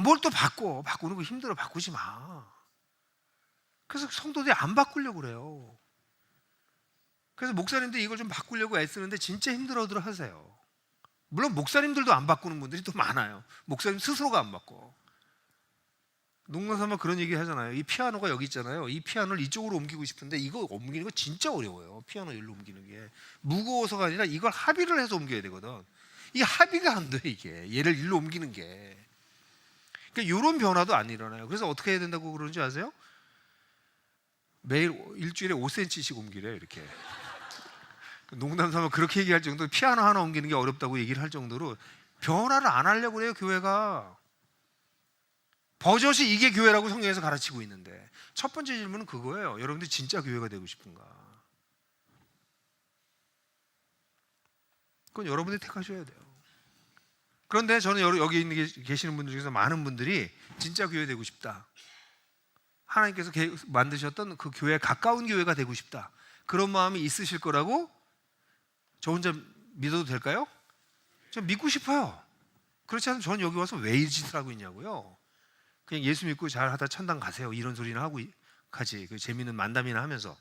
뭘 또 바꾸는 거 힘들어. 바꾸지 마. 그래서 성도들이 안 바꾸려고 그래요. 그래서 목사님들이 이걸 좀 바꾸려고 애쓰는데 진짜 힘들어들 하세요. 물론 목사님들도 안 바꾸는 분들이 또 많아요. 목사님 스스로가 안 바꿔. 농담삼아 그런 얘기 하잖아요. 이 피아노가 여기 있잖아요. 이 피아노를 이쪽으로 옮기고 싶은데 이거 옮기는 거 진짜 어려워요. 피아노 일로 옮기는 게 무거워서가 아니라 이걸 합의를 해서 옮겨야 되거든. 이 합의가 안 돼. 이게 얘를 일로 옮기는 게. 그러니까 이런 변화도 안 일어나요. 그래서 어떻게 해야 된다고 그러는지 아세요? 매일 일주일에 5cm씩 옮기래 이렇게. 농담삼아 그렇게 얘기할 정도로 피아노 하나 옮기는 게 어렵다고 얘기를 할 정도로 변화를 안 하려고 그래요. 교회가. 버젓이 이게 교회라고 성경에서 가르치고 있는데 첫 번째 질문은 그거예요. 여러분들 진짜 교회가 되고 싶은가? 그건 여러분들이 택하셔야 돼요. 그런데 저는 여기 계시는 분들 중에서 많은 분들이 진짜 교회 되고 싶다. 하나님께서 만드셨던 그 교회에 가까운 교회가 되고 싶다. 그런 마음이 있으실 거라고 저 혼자 믿어도 될까요? 저 믿고 싶어요. 그렇지 않으면 저는 여기 와서 왜 이 짓을 하고 있냐고요. 그냥 예수 믿고 잘하다 천당 가세요. 이런 소리나 하고 가지. 그 재미있는 만담이나 하면서.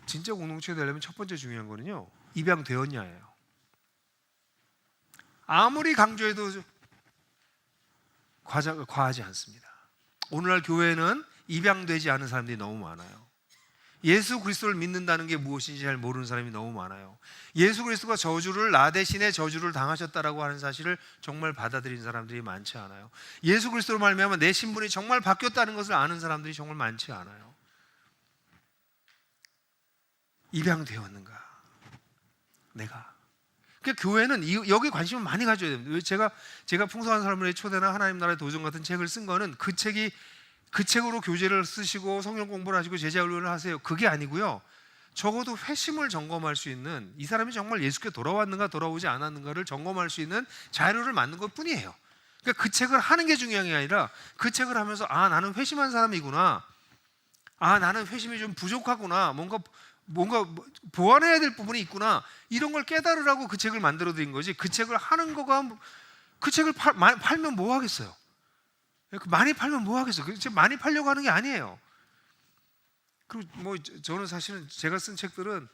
진짜 공동체가 되려면 첫 번째 중요한 거는요. 입양되었냐예요. 아무리 강조해도 과하지 않습니다. 오늘날 교회는 입양되지 않은 사람들이 너무 많아요. 예수 그리스도를 믿는다는 게 무엇인지 잘 모르는 사람이 너무 많아요. 예수 그리스도가 나 대신에 저주를 당하셨다라고 하는 사실을 정말 받아들인 사람들이 많지 않아요. 예수 그리스도로 말미암아 내 신분이 정말 바뀌었다는 것을 아는 사람들이 정말 많지 않아요. 입양되었는가? 내가. 그러니까 교회는 여기 관심을 많이 가져야 됩니다. 제가 풍성한 삶의 초대나 하나님 나라의 도전 같은 책을 쓴 거는 그 책으로 교재를 쓰시고 성경 공부를 하시고 제자 훈련을 하세요. 그게 아니고요. 적어도 회심을 점검할 수 있는 이 사람이 정말 예수께 돌아왔는가 돌아오지 않았는가를 점검할 수 있는 자료를 만든 것뿐이에요. 그러니까 그 책을 하는 게 중요한 게 아니라 그 책을 하면서 나는 회심한 사람이구나. 나는 회심이 좀 부족하구나. 뭔가 보완해야 될 부분이 있구나. 이런 걸 깨달으라고 그 책을 만들어 드린 거지. 그 책을 하는 거가 그 책을 팔면 뭐 하겠어요? 많이 팔면 뭐 하겠어요? 많이 팔려고 하는 게 아니에요. 그리고 저는 사실은 제가 쓴 책들은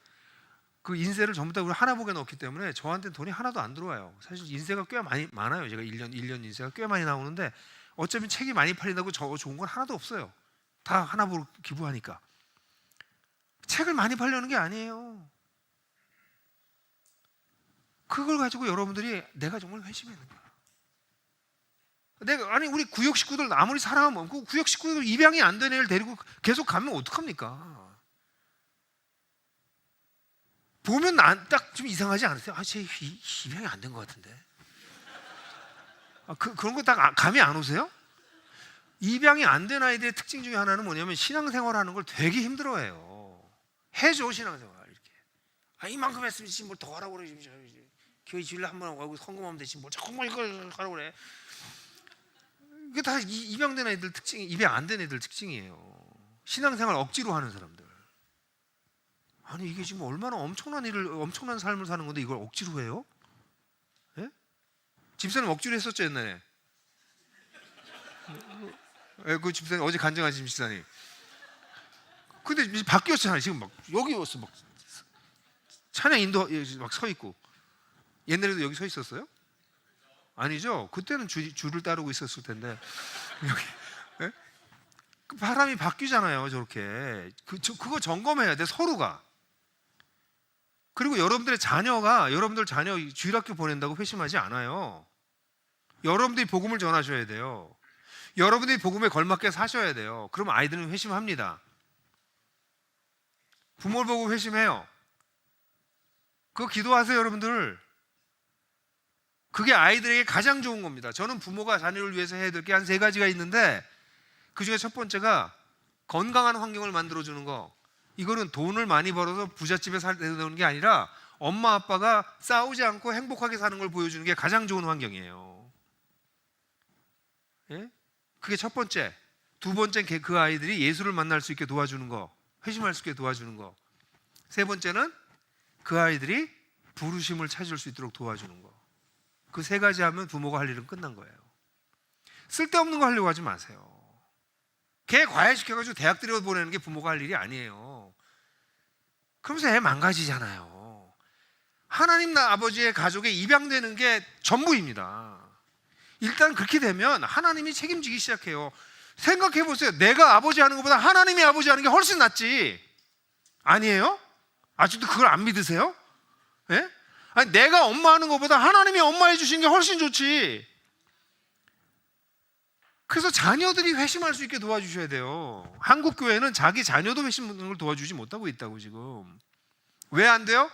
그 인쇄를 전부 다 우리 하나복에 넣었기 때문에 저한테는 돈이 하나도 안 들어와요. 사실 인쇄가 꽤 많아요. 제가 1년 인쇄가 꽤 많이 나오는데 어차피 책이 많이 팔린다고 좋은 건 하나도 없어요. 다 하나복으로 기부하니까. 책을 많이 팔려는 게 아니에요. 그걸 가지고 여러분들이 내가 정말 회심했는가? 우리 구역 식구들 아무리 사랑하면 그 구역 식구들 입양이 안 된 애를 데리고 계속 가면 어떡합니까? 보면 딱 좀 이상하지 않으세요? 쟤 입양이 안 된 것 같은데. 그런 거 딱 감이 안 오세요? 입양이 안 된 아이들의 특징 중에 하나는 뭐냐면 신앙생활하는 걸 되게 힘들어해요. 해줘 신앙생활 이렇게. 이만큼 했으면 지금 뭘 더 하라고 그래. 교회 주일날 한번 하고 성금하면 되지 뭘 자꾸 이걸 하라고 그래. 이게 다 입양된 애들 특징이 입양 안 된 애들 특징이에요. 신앙생활 억지로 하는 사람들. 이게 지금 얼마나 엄청난 삶을 사는 건데 이걸 억지로 해요? 예? 집사님 억지로 했었죠 옛날에. 그 집사님 어제 간증하신 집사님. 근데 이제 바뀌었잖아요. 지금 막 여기 왔어 막 찬양 인도 막 서 있고. 옛날에도 여기 서 있었어요? 아니죠. 그때는 줄을 따르고 있었을 텐데 여기 네? 바람이 바뀌잖아요. 저렇게 그거 점검해야 돼 서로가. 그리고 여러분들 자녀 주일학교 보낸다고 회심하지 않아요. 여러분들이 복음을 전하셔야 돼요. 여러분들이 복음에 걸맞게 사셔야 돼요. 그러면 아이들은 회심합니다. 부모를 보고 회심해요. 그거 기도하세요 여러분들. 그게 아이들에게 가장 좋은 겁니다. 저는 부모가 자녀를 위해서 해야 될 게 한 3가지가 있는데 그중에 첫 번째가 건강한 환경을 만들어주는 거. 이거는 돈을 많이 벌어서 부잣집에 살는 게 아니라 엄마 아빠가 싸우지 않고 행복하게 사는 걸 보여주는 게 가장 좋은 환경이에요. 예? 그게 첫 번째. 두 번째는 그 아이들이 예수를 만날 수 있게 도와주는 거. 회심할 수 있게 도와주는 거. 세 번째는 그 아이들이 부르심을 찾을 수 있도록 도와주는 거. 그 세 가지 하면 부모가 할 일은 끝난 거예요. 쓸데없는 거 하려고 하지 마세요. 걔 과외시켜가지고 대학 들여보내는 게 부모가 할 일이 아니에요. 그러면서 애 망가지잖아요. 하나님 아버지의 가족에 입양되는 게 전부입니다. 일단 그렇게 되면 하나님이 책임지기 시작해요. 생각해 보세요. 내가 아버지 하는 것보다 하나님이 아버지 하는 게 훨씬 낫지. 아니에요? 아직도 그걸 안 믿으세요? 예? 아니, 내가 엄마 하는 것보다 하나님이 엄마 해주신 게 훨씬 좋지. 그래서 자녀들이 회심할 수 있게 도와주셔야 돼요. 한국 교회는 자기 자녀도 회심하는 걸 도와주지 못하고 있다고 지금. 왜 안 돼요?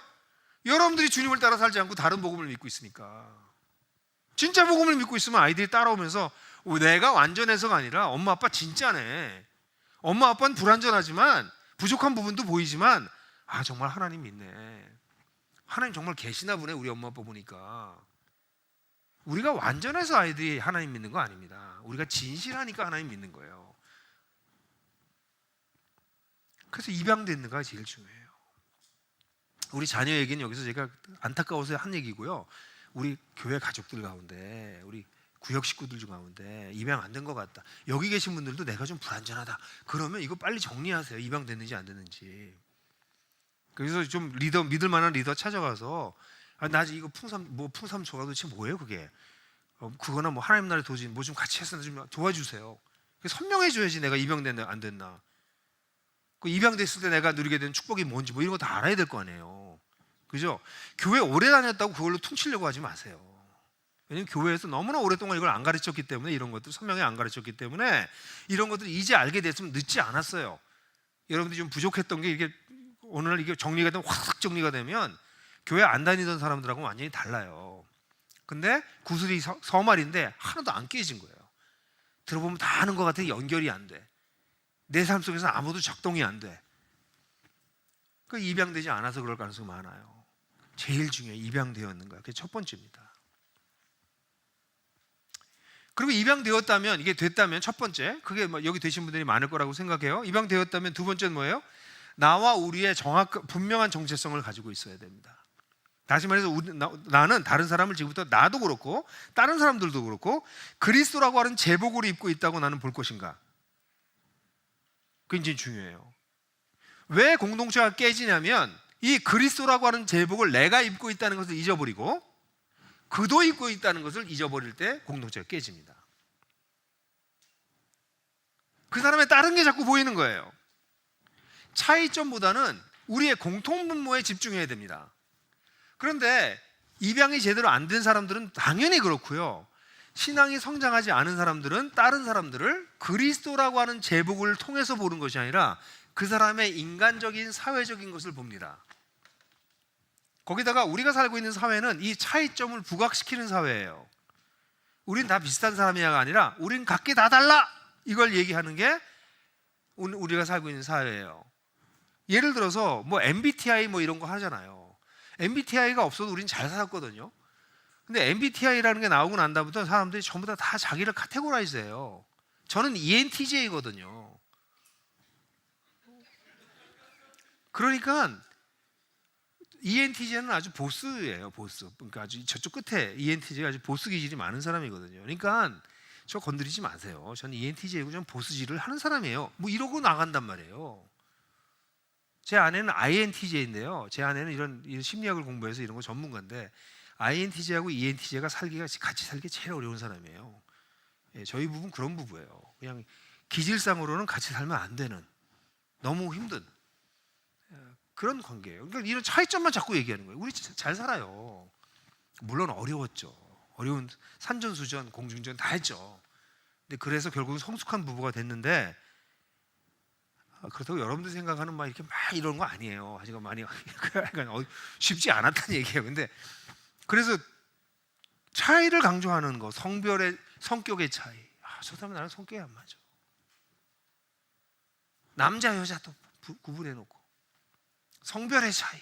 여러분들이 주님을 따라 살지 않고 다른 복음을 믿고 있으니까. 진짜 복음을 믿고 있으면 아이들이 따라오면서 내가 완전해서가 아니라 엄마 아빠 진짜네. 엄마 아빠는 불완전하지만 부족한 부분도 보이지만 정말 하나님 믿네. 하나님 정말 계시나 보네. 우리 엄마 아빠 보니까. 우리가 완전해서 아이들이 하나님 믿는 거 아닙니다. 우리가 진실하니까 하나님 믿는 거예요. 그래서 입양되는가 제일 중요해요. 우리 자녀 얘기는 여기서 제가 안타까워서 한 얘기고요. 우리 교회 가족들 가운데, 우리 구역 식구들 중 가운데 입양 안 된 것 같다. 여기 계신 분들도 내가 좀 불안전하다. 그러면 이거 빨리 정리하세요. 입양됐는지 안 됐는지. 그래서 좀 리더, 믿을 만한 리더 찾아가서 나 이거 풍삼초가 도대체 뭐예요 그게? 그거나 뭐 하나님 나라의 도진 뭐 좀 같이 해서 좀 도와주세요. 선명해 줘야지 내가 입양됐나 안 됐나. 그 입양됐을 때 내가 누리게 된 축복이 뭔지 뭐 이런 거 다 알아야 될 거 아니에요. 그죠? 교회 오래 다녔다고 그걸로 퉁치려고 하지 마세요. 왜냐면 교회에서 너무나 오랫동안 이걸 안 가르쳤기 때문에, 이런 것들 선명히 안 가르쳤기 때문에 이런 것들을 이제 알게 됐으면 늦지 않았어요. 여러분들이 좀 부족했던 게 이게 오늘 이게 정리가 되면 확 정리가 되면 교회 안 다니던 사람들하고는 완전히 달라요. 근데 구슬이 서말인데 하나도 안 깨진 거예요. 들어보면 다 아는 것 같아. 연결이 안 돼. 내 삶 속에서 아무도 작동이 안 돼. 그 입양되지 않아서 그럴 가능성이 많아요. 제일 중요해 입양되었는가. 그게 첫 번째입니다. 그리고 입양되었다면, 이게 됐다면 첫 번째, 그게 여기 되신 분들이 많을 거라고 생각해요. 입양되었다면 두 번째는 뭐예요? 나와 우리의 분명한 정체성을 가지고 있어야 됩니다. 다시 말해서 나는 다른 사람을 지금부터, 나도 그렇고 다른 사람들도 그렇고 그리스도라고 하는 제복을 입고 있다고 나는 볼 것인가. 그게 굉장히 중요해요. 왜 공동체가 깨지냐면 이 그리스도라고 하는 제복을 내가 입고 있다는 것을 잊어버리고 그도 입고 있다는 것을 잊어버릴 때 공동체가 깨집니다. 그 사람의 다른 게 자꾸 보이는 거예요. 차이점보다는 우리의 공통분모에 집중해야 됩니다. 그런데 입양이 제대로 안 된 사람들은 당연히 그렇고요. 신앙이 성장하지 않은 사람들은 다른 사람들을 그리스도라고 하는 제복을 통해서 보는 것이 아니라 그 사람의 인간적인 사회적인 것을 봅니다. 거기다가 우리가 살고 있는 사회는 이 차이점을 부각시키는 사회예요. 우린 다 비슷한 사람이야가 아니라 우린 각기 다 달라, 이걸 얘기하는 게 우리가 살고 있는 사회예요. 예를 들어서 뭐 MBTI 뭐 이런 거 하잖아요. MBTI가 없어도 우린 잘 살았거든요. 근데 MBTI라는 게 나오고 난 다음부터 사람들이 전부 다 자기를 카테고라이즈해요. 저는 ENTJ거든요. 그러니까 ENTJ는 아주 보스예요, 보스. 그러니까 아주 저쪽 끝에 ENTJ가 아주 보스 기질이 많은 사람이거든요. 그러니까 저 건드리지 마세요. 저는 ENTJ고 전 보스질을 하는 사람이에요. 뭐 이러고 나간단 말이에요. 제 아내는 INTJ인데요. 제 아내는 이런 심리학을 공부해서 이런 거 전문가인데 INTJ하고 ENTJ가 같이 살기 제일 어려운 사람이에요. 예, 저희 부부는 그런 부부예요. 그냥 기질상으로는 같이 살면 안 되는, 너무 힘든 그런 관계예요. 그러니까 이런 차이점만 자꾸 얘기하는 거예요. 우리 잘 살아요. 물론 어려웠죠. 어려운 산전수전, 공중전 다 했죠. 근데 그래서 결국은 성숙한 부부가 됐는데, 그렇다고 여러분들 생각하는 막 이렇게 막 이런 거 아니에요. 아직 많이 쉽지 않았다는 얘기예요. 근데 그래서 차이를 강조하는 거, 성별의, 성격의 차이. 저 사람은 나랑 성격이 안 맞아. 남자 여자 또 구분해 놓고 성별의 차이.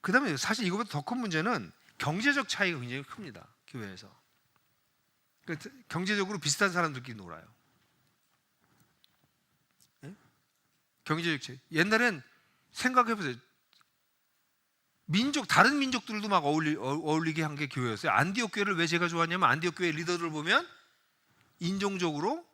그 다음에 사실 이거보다 더 큰 문제는 경제적 차이가 굉장히 큽니다. 교회에서. 경제적으로 비슷한 사람들끼리 놀아요. 네? 경제적 차이. 옛날엔 생각해보세요. 다른 민족들도 막 어울리게 한 게 교회였어요. 안디옥 교회를 왜 제가 좋아하냐면 안디옥 교회 리더들 보면 인종적으로,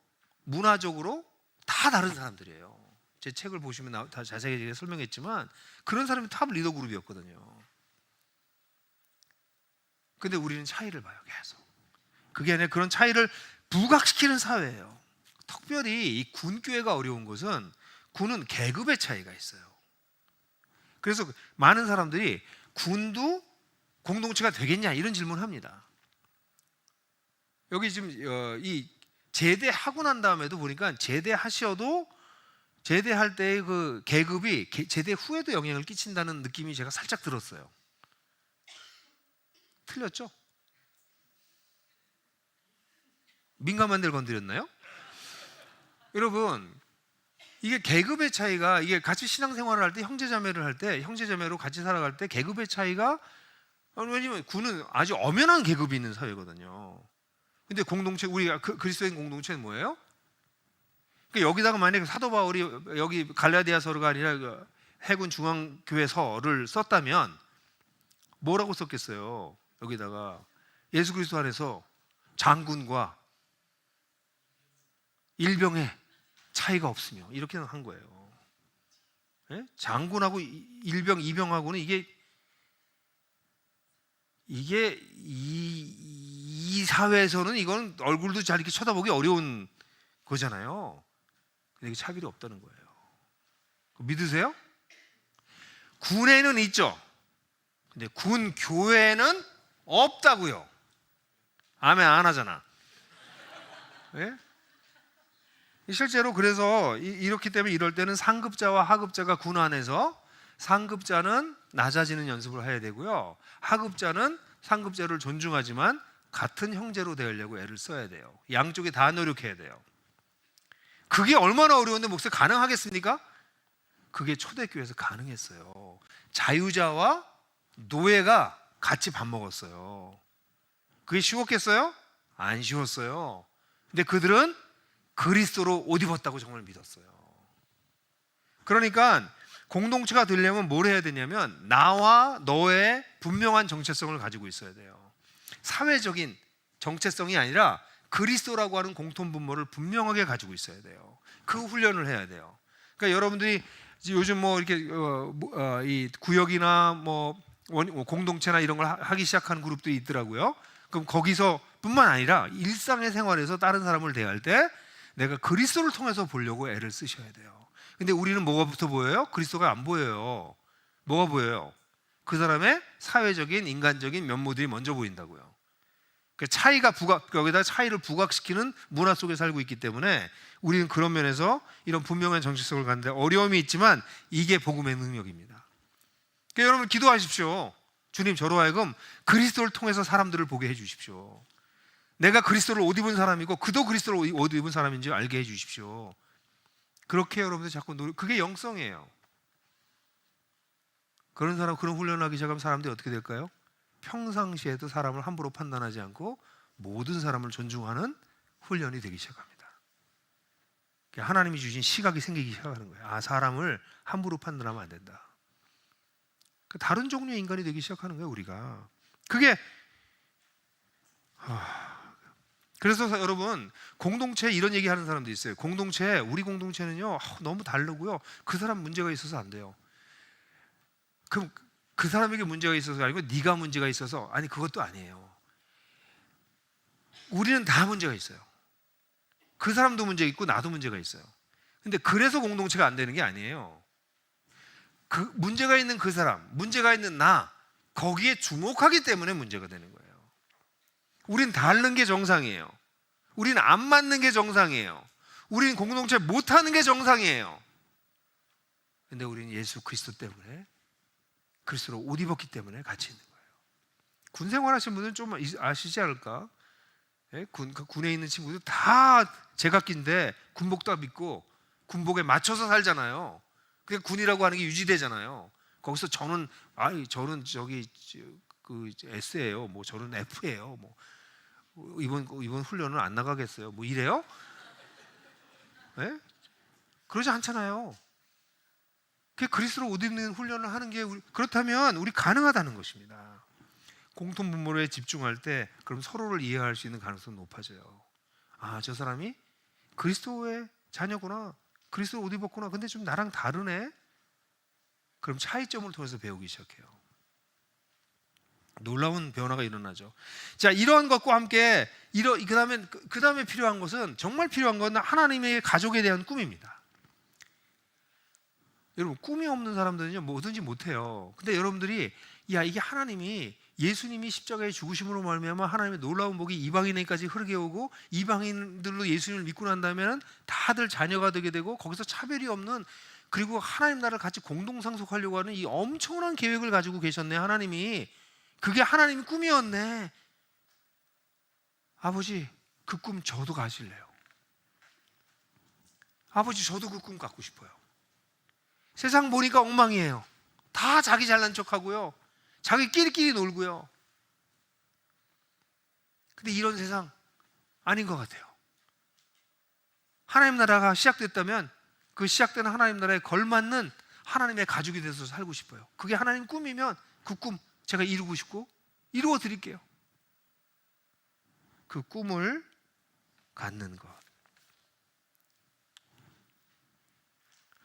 문화적으로 다 다른 사람들이에요. 제 책을 보시면 다 자세하게 설명했지만 그런 사람이 탑 리더 그룹이었거든요. 근데 우리는 차이를 봐요, 계속. 그게 아니라 그런 차이를 부각시키는 사회예요. 특별히 이 군교회가 어려운 것은 군은 계급의 차이가 있어요. 그래서 많은 사람들이 군도 공동체가 되겠냐 이런 질문을 합니다. 여기 지금 이 제대하고 난 다음에도 보니까 제대할 때의 그 계급이 제대 후에도 영향을 끼친다는 느낌이 제가 살짝 들었어요. 틀렸죠? 민감한 데를 건드렸나요? 여러분, 이게 계급의 차이가, 이게 같이 신앙생활을 할 때, 형제자매로 같이 살아갈 때 계급의 차이가, 왜냐면 군은 아주 엄연한 계급이 있는 사회거든요. 근데 공동체, 우리가 그리스도인 공동체는 뭐예요? 그러니까 여기다가 만약에 사도 바울이 여기 갈라디아서가 아니라 그 해군 중앙교회서를 썼다면 뭐라고 썼겠어요? 여기다가 예수 그리스도 안에서 장군과 일병의 차이가 없으며 이렇게 한 거예요. 예? 장군하고 일병, 이병하고는 이게 이 사회에서는 이건 얼굴도 잘 이렇게 쳐다보기 어려운 거잖아요. 근데 이게 차별이 없다는 거예요. 믿으세요? 군에는 있죠. 근데 군 교회는 없다고요. 아멘 안 하잖아. 예? 실제로 그래서 이렇기 때문에 이럴 때는 상급자와 하급자가 군 안에서 상급자는 낮아지는 연습을 해야 되고요. 하급자는 상급자를 존중하지만 같은 형제로 대하려고 애를 써야 돼요. 양쪽에 다 노력해야 돼요. 그게 얼마나 어려운데 목사님 가능하겠습니까? 그게 초대교회에서 가능했어요. 자유자와 노예가 같이 밥 먹었어요. 그게 쉬웠겠어요? 안 쉬웠어요. 근데 그들은 그리스도로 옷 입었다고 정말 믿었어요. 그러니까 공동체가 되려면 뭘 해야 되냐면 나와 너의 분명한 정체성을 가지고 있어야 돼요. 사회적인 정체성이 아니라 그리스도라고 하는 공통 분모를 분명하게 가지고 있어야 돼요. 그 훈련을 해야 돼요. 그러니까 여러분들이 요즘 뭐 이렇게 이 구역이나 뭐 공동체나 이런 걸 하기 시작한 그룹도 있더라고요. 그럼 거기서뿐만 아니라 일상의 생활에서 다른 사람을 대할 때 내가 그리스도를 통해서 보려고 애를 쓰셔야 돼요. 근데 우리는 뭐가부터 보여요? 그리스도가 안 보여요. 뭐가 보여요? 그 사람의 사회적인 인간적인 면모들이 먼저 보인다고요. 그 여기다 차이를 부각시키는 문화 속에 살고 있기 때문에 우리는 그런 면에서 이런 분명한 정체성을 갖는데 어려움이 있지만 이게 복음의 능력입니다. 그러니까 여러분 기도하십시오. 주님 저로 하여금 그리스도를 통해서 사람들을 보게 해주십시오. 내가 그리스도를 옷 입은 사람이고 그도 그리스도를 옷 입은 사람인지 알게 해주십시오. 그렇게 여러분들 자꾸 그게 영성이에요. 그런 훈련하기 시작하면 사람들이 어떻게 될까요? 평상시에도 사람을 함부로 판단하지 않고 모든 사람을 존중하는 훈련이 되기 시작합니다. 하나님이 주신 시각이 생기기 시작하는 거예요. 아, 사람을 함부로 판단하면 안 된다. 다른 종류의 인간이 되기 시작하는 거예요, 우리가. 그게 그래서 여러분 공동체에 이런 얘기하는 사람도 있어요. 우리 공동체는요 너무 다르고요. 그 사람 문제가 있어서 안 돼요. 그럼 그 사람에게 문제가 있어서가 아니고 네가 문제가 있어서 아니 그것도 아니에요. 우리는 다 문제가 있어요. 그 사람도 문제가 있고 나도 문제가 있어요. 근데 그래서 공동체가 안 되는 게 아니에요. 그 문제가 있는 그 사람, 문제가 있는 나 거기에 주목하기 때문에 문제가 되는 거예요. 우린 다른 게 정상이에요. 우린 안 맞는 게 정상이에요. 우린 공동체 못하는 게 정상이에요. 근데 우리는 예수 그리스도 때문에 그리스도로 옷 입었기 때문에 같이 있는 거예요. 군 생활하시는 분들은 좀 아시지 않을까? 예? 군에 있는 친구들 다 제각기인데 군복도 입고 군복에 맞춰서 살잖아요. 그게 군이라고 하는 게 유지되잖아요. 거기서 저는 저기 그 S예요. 뭐 저는 F예요. 뭐 이번 훈련은 안 나가겠어요. 뭐 이래요? 예? 그러지 않잖아요. 그 그리스도로 옷 입는 훈련을 하는 게 그렇다면 우리 가능하다는 것입니다. 공통 분모에 집중할 때 그럼 서로를 이해할 수 있는 가능성이 높아져요. 아, 저 사람이 그리스도의 자녀구나, 그리스도 옷 입었구나. 근데 좀 나랑 다르네. 그럼 차이점을 통해서 배우기 시작해요. 놀라운 변화가 일어나죠. 자, 이러한 것과 함께 그다음에 필요한 것은, 정말 필요한 건 하나님의 가족에 대한 꿈입니다. 여러분, 꿈이 없는 사람들은요 뭐든지 못해요. 근데 여러분들이 이게 하나님이, 예수님이 십자가에 죽으심으로 말미암아 하나님의 놀라운 복이 이방인에게까지 흐르게 오고, 이방인들로 예수님을 믿고 난 다음에는 다들 자녀가 되게 되고, 거기서 차별이 없는, 그리고 하나님 나라를 같이 공동 상속하려고 하는 이 엄청난 계획을 가지고 계셨네, 하나님이. 그게 하나님의 꿈이었네. 아버지, 그 꿈 저도 가질래요. 아버지, 저도 그 꿈 갖고 싶어요. 세상 보니까 엉망이에요. 다 자기 잘난 척하고요, 자기끼리끼리 놀고요. 근데 이런 세상 아닌 것 같아요. 하나님 나라가 시작됐다면 그 시작된 하나님 나라에 걸맞는 하나님의 가족이 돼서 살고 싶어요. 그게 하나님 꿈이면 그 꿈 제가 이루고 싶고 이루어 드릴게요. 그 꿈을 갖는 것.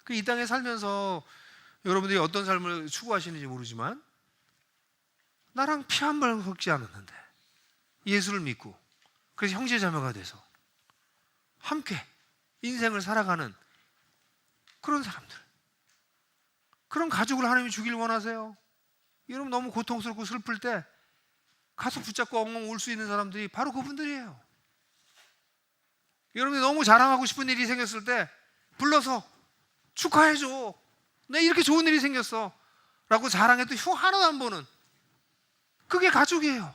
이 땅에 살면서 여러분들이 어떤 삶을 추구하시는지 모르지만, 나랑 피 한 번 섞지 않았는데 예수를 믿고 그래서 형제자매가 돼서 함께 인생을 살아가는 그런 사람들, 그런 가족을 하나님이 주길 원하세요. 여러분, 너무 고통스럽고 슬플 때 가서 붙잡고 엉엉 울 수 있는 사람들이 바로 그분들이에요. 여러분이 너무 자랑하고 싶은 일이 생겼을 때 불러서 축하해줘, 내 이렇게 좋은 일이 생겼어 라고 자랑해도 흉 하나도 안 보는, 그게 가족이에요.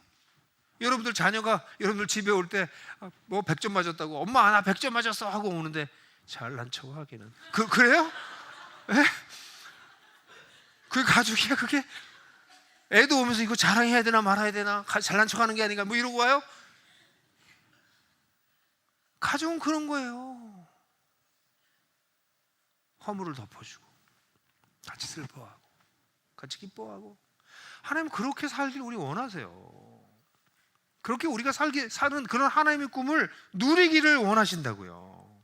여러분들 자녀가 여러분들 집에 올 때 뭐 100점 맞았다고, 엄마 나 100점 맞았어 하고 오는데 잘난 척 하기는, 그래요? 에? 그게 가족이야? 그게? 애도 오면서 이거 자랑해야 되나 말아야 되나, 잘난 척 하는 게 아닌가 뭐 이러고 와요? 가족은 그런 거예요. 허물을 덮어주고 같이 슬퍼하고 같이 기뻐하고. 하나님 그렇게 살길 우리 원하세요. 그렇게 우리가 사는 그런 하나님의 꿈을 누리기를 원하신다고요.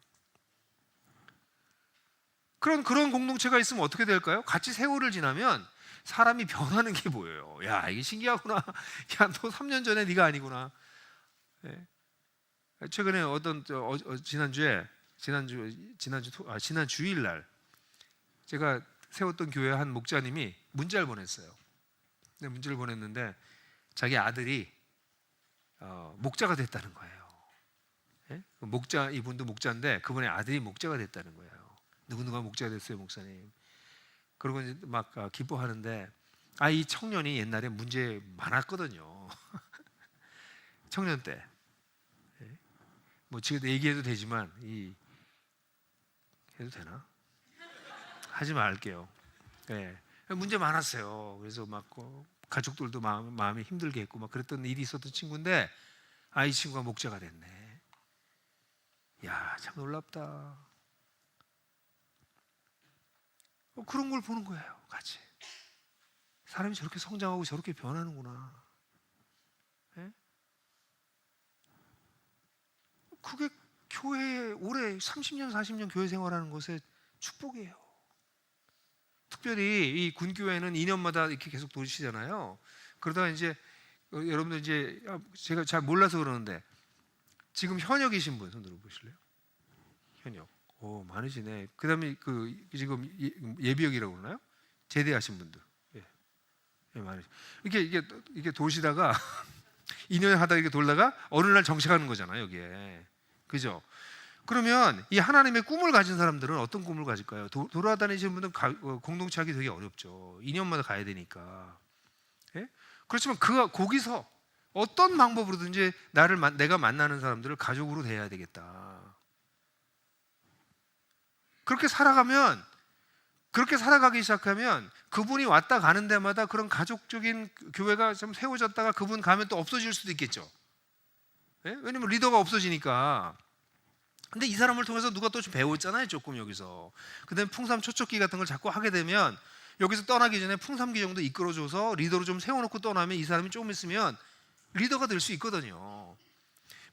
그런 공동체가 있으면 어떻게 될까요? 같이 세월을 지나면 사람이 변하는 게 보여요. 야, 이게 신기하구나. 야, 너 3년 전에 네가 아니구나. 네. 최근에 지난 주일날 제가 세웠던 교회 한 목자님이 문자를 보냈어요. 네, 문자를 보냈는데 자기 아들이 목자가 됐다는 거예요. 네? 이분도 목자인데 그분의 아들이 목자가 됐다는 거예요. 누구누가 목자가 됐어요, 목사님. 그러고 이제 막 기뻐하는데, 이 청년이 옛날에 문제 많았거든요. 청년 때. 네? 뭐 지금 얘기해도 되지만 해도 되나? 하지 말게요. 네. 문제 많았어요. 그래서 막 가족들도 마음이 힘들게 했고 막 그랬던 일이 있었던 친구인데, 이 친구가 목자가 됐네. 야, 참 놀랍다. 그런 걸 보는 거예요, 같이. 사람이 저렇게 성장하고 저렇게 변하는구나. 네? 그게 교회에 오래 30년, 40년 교회 생활하는 것의 축복이에요. 특별히 이 군교회는 2년마다 이렇게 계속 도시잖아요. 그러다가 이제 여러분들 이제 제가 잘 몰라서 그러는데, 지금 현역이신 분 손 들어보실래요? 현역. 오, 많으시네. 그다음에 지금 예비역이라고 그러나요? 제대하신 분들. 예, 많으시. 이게 도시다가 2년 하다 이렇게 돌다가 어느 날 정착하는 거잖아요, 여기에. 그죠? 그러면 이 하나님의 꿈을 가진 사람들은 어떤 꿈을 가질까요? 돌아다니시는 분들은 공동체 하기 되게 어렵죠. 2년마다 가야 되니까. 예? 그렇지만 거기서 어떤 방법으로든지 내가 만나는 사람들을 가족으로 대해야 되겠다. 그렇게 살아가기 시작하면 그분이 왔다 가는 데마다 그런 가족적인 교회가 좀 세워졌다가 그분 가면 또 없어질 수도 있겠죠. 예? 왜냐면 리더가 없어지니까. 근데 이 사람을 통해서 누가 또 좀 배웠잖아요, 조금 여기서. 그다음에 풍삼 초촉기 같은 걸 자꾸 하게 되면 여기서 떠나기 전에 풍삼기 정도 이끌어줘서 리더로 좀 세워놓고 떠나면 이 사람이 조금 있으면 리더가 될 수 있거든요.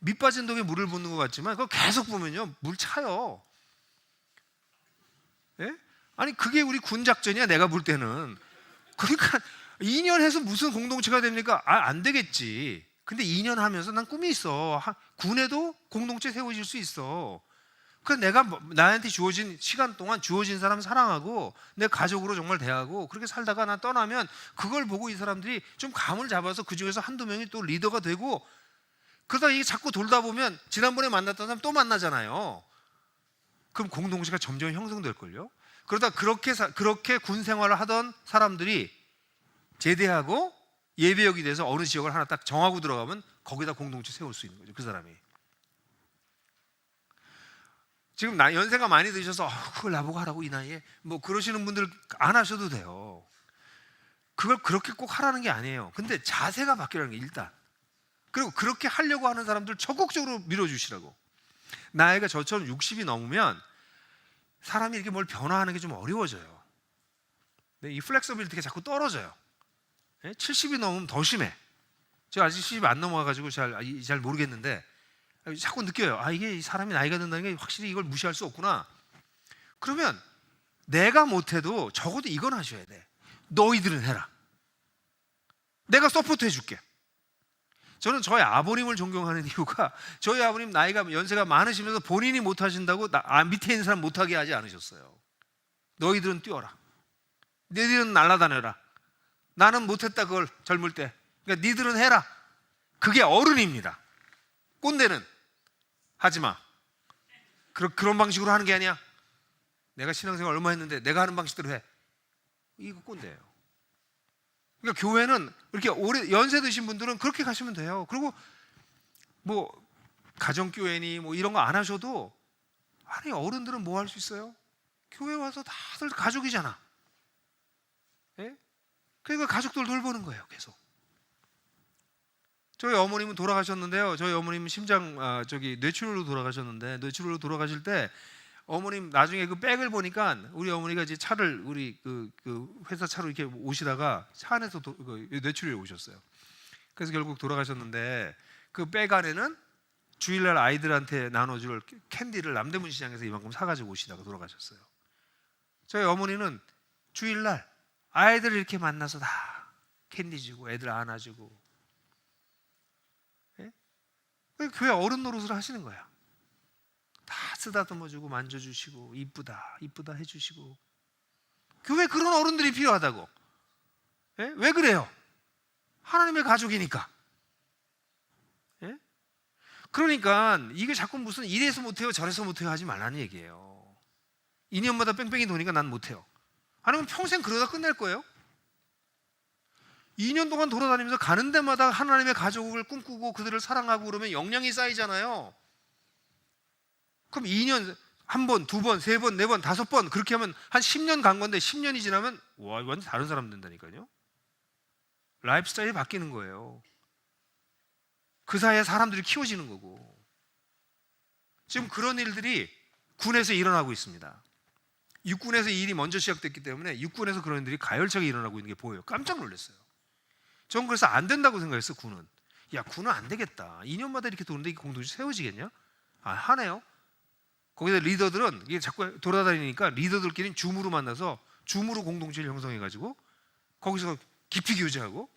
밑 빠진 독에 물을 붓는 것 같지만 그거 계속 보면요, 물 차요. 예? 아니 그게 우리 군 작전이야, 내가 볼 때는. 그러니까 2년 해서 무슨 공동체가 됩니까? 안 되겠지. 근데 2년 하면서 난 꿈이 있어. 군에도 공동체 세워질 수 있어. 그래서 내가 나한테 주어진 시간 동안 주어진 사람 사랑하고 내 가족으로 정말 대하고 그렇게 살다가 나 떠나면 그걸 보고 이 사람들이 좀 감을 잡아서 그 중에서 한두 명이 또 리더가 되고, 그러다 이게 자꾸 돌다 보면 지난번에 만났던 사람 또 만나잖아요. 그럼 공동체가 점점 형성될걸요. 그러다 그렇게 군 생활을 하던 사람들이 제대하고 예비역이 돼서 어느 지역을 하나 딱 정하고 들어가면 거기다 공동체 세울 수 있는 거죠, 그 사람이. 지금 연세가 많이 드셔서 그걸 나보고 하라고 이 나이에 뭐 그러시는 분들 안 하셔도 돼요. 그걸 그렇게 꼭 하라는 게 아니에요. 근데 자세가 바뀌라는 게 일단. 그리고 그렇게 하려고 하는 사람들 적극적으로 밀어주시라고. 나이가 저처럼 60이 넘으면 사람이 이렇게 뭘 변화하는 게 좀 어려워져요. 이 플렉서빌리티가 자꾸 떨어져요. 70이 넘으면 더 심해. 제가 아직 70이 안 넘어가가지고 잘 모르겠는데 자꾸 느껴요. 이게 사람이 나이가 든다는 게 확실히 이걸 무시할 수 없구나. 그러면 내가 못해도 적어도 이건 하셔야 돼. 너희들은 해라. 내가 서포트 해줄게. 저는 저희 아버님을 존경하는 이유가 저희 아버님 나이가 연세가 많으시면서 본인이 못하신다고 밑에 있는 사람 못하게 하지 않으셨어요. 너희들은 뛰어라. 너희들은 날아다녀라. 나는 못했다 그걸 젊을 때. 그러니까 니들은 해라. 그게 어른입니다. 꼰대는 하지마. 그런 방식으로 하는 게 아니야. 내가 신앙생활 얼마 했는데 내가 하는 방식대로 해. 이거 꼰대예요. 그러니까 교회는 이렇게 오래 연세 드신 분들은 그렇게 가시면 돼요. 그리고 뭐 가정교회니 뭐 이런 거 안 하셔도, 아니 어른들은 뭐 할 수 있어요? 교회 와서 다들 가족이잖아. 예? 그러니까 가족들 돌보는 거예요, 계속. 저희 어머님은 돌아가셨는데요. 저희 어머님은 뇌출혈로 돌아가셨는데, 뇌출혈로 돌아가실 때 어머님 나중에 그 백을 보니까 우리 어머니가 이제 차를 우리 그 회사 차로 이렇게 오시다가 차 안에서 뇌출혈이 오셨어요. 그래서 결국 돌아가셨는데 그 백 안에는 주일날 아이들한테 나눠줄 캔디를 남대문 시장에서 이만큼 사가지고 오시다가 돌아가셨어요. 저희 어머니는 주일날 아이들을 이렇게 만나서 다 캔디 주고 애들 안아주고, 예? 교회 어른 노릇을 하시는 거야. 다 쓰다듬어주고 만져주시고 이쁘다 이쁘다 해주시고. 교회 그런 어른들이 필요하다고. 예? 왜 그래요? 하나님의 가족이니까. 예? 그러니까 이게 자꾸 무슨 이래서 못해요 저래서 못해요 하지 말라는 얘기예요. 2년마다 뺑뺑이 도니까 난 못해요. 아니면 평생 그러다 끝낼 거예요? 2년 동안 돌아다니면서 가는 데마다 하나님의 가족을 꿈꾸고 그들을 사랑하고 그러면 역량이 쌓이잖아요. 그럼 2년, 한 번, 두 번, 세 번, 네 번, 다섯 번 그렇게 하면 한 10년 간 건데 10년이 지나면 와, 완전 다른 사람 된다니까요. 라이프 스타일이 바뀌는 거예요. 그 사이에 사람들이 키워지는 거고. 지금 그런 일들이 군에서 일어나고 있습니다. 육군에서 이 일이 먼저 시작됐기 때문에 육군에서 그런 일들이 가열차게 일어나고 있는 게 보여요. 깜짝 놀랐어요. 전 그래서 안 된다고 생각했어, 군은. 야, 군은 안 되겠다. 2년마다 이렇게 도는데 이게 공동체 세워지겠냐? 하네요. 거기다 리더들은 이게 자꾸 돌아다니니까 리더들끼리 줌으로 만나서 줌으로 공동체를 형성해가지고 거기서 깊이 교제하고,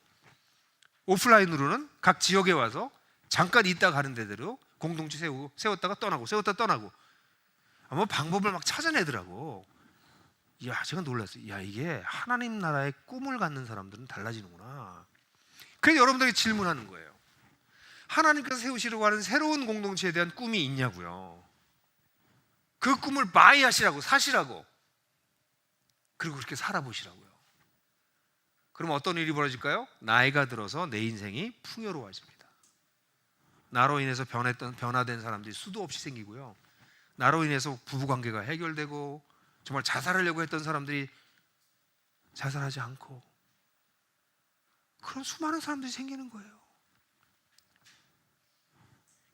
오프라인으로는 각 지역에 와서 잠깐 있다 가는 데대로 공동체 세웠다가 떠나고 세웠다 떠나고. 아마 방법을 막 찾아내더라고. 야, 제가 놀랐어요. 야, 이게 하나님 나라의 꿈을 갖는 사람들은 달라지는구나. 그래서 여러분들에게 질문하는 거예요. 하나님께서 세우시려고 하는 새로운 공동체에 대한 꿈이 있냐고요. 그 꿈을 마이하시라고, 사시라고. 그리고 그렇게 살아보시라고요. 그럼 어떤 일이 벌어질까요? 나이가 들어서 내 인생이 풍요로워집니다. 나로 인해서 변화된 사람들이 수도 없이 생기고요. 나로 인해서 부부관계가 해결되고 정말 자살하려고 했던 사람들이 자살하지 않고, 그런 수많은 사람들이 생기는 거예요.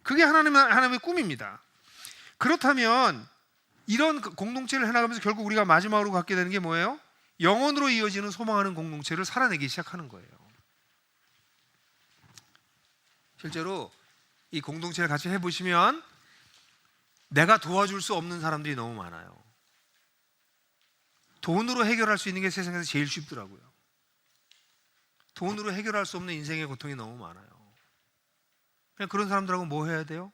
그게 하나님의 꿈입니다. 그렇다면 이런 공동체를 해나가면서 결국 우리가 마지막으로 갖게 되는 게 뭐예요? 영원으로 이어지는 소망하는 공동체를 살아내기 시작하는 거예요. 실제로 이 공동체를 같이 해보시면 내가 도와줄 수 없는 사람들이 너무 많아요. 돈으로 해결할 수 있는 게 세상에서 제일 쉽더라고요. 돈으로 해결할 수 없는 인생의 고통이 너무 많아요. 그냥 그런 사람들하고 뭐 해야 돼요?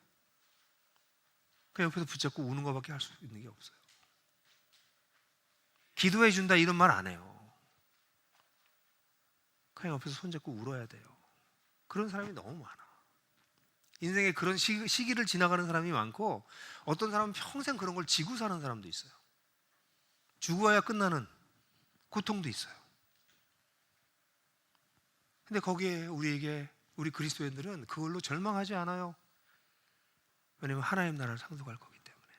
그냥 옆에서 붙잡고 우는 것밖에 할 수 있는 게 없어요. 기도해 준다 이런 말 안 해요. 그냥 옆에서 손잡고 울어야 돼요. 그런 사람이 너무 많아. 인생에 그런 시기를 지나가는 사람이 많고, 어떤 사람은 평생 그런 걸 지고 사는 사람도 있어요. 죽어야 끝나는 고통도 있어요. 근데 거기에 우리 그리스도인들은 그걸로 절망하지 않아요. 왜냐하면 하나님 나라를 상속할 거기 때문에.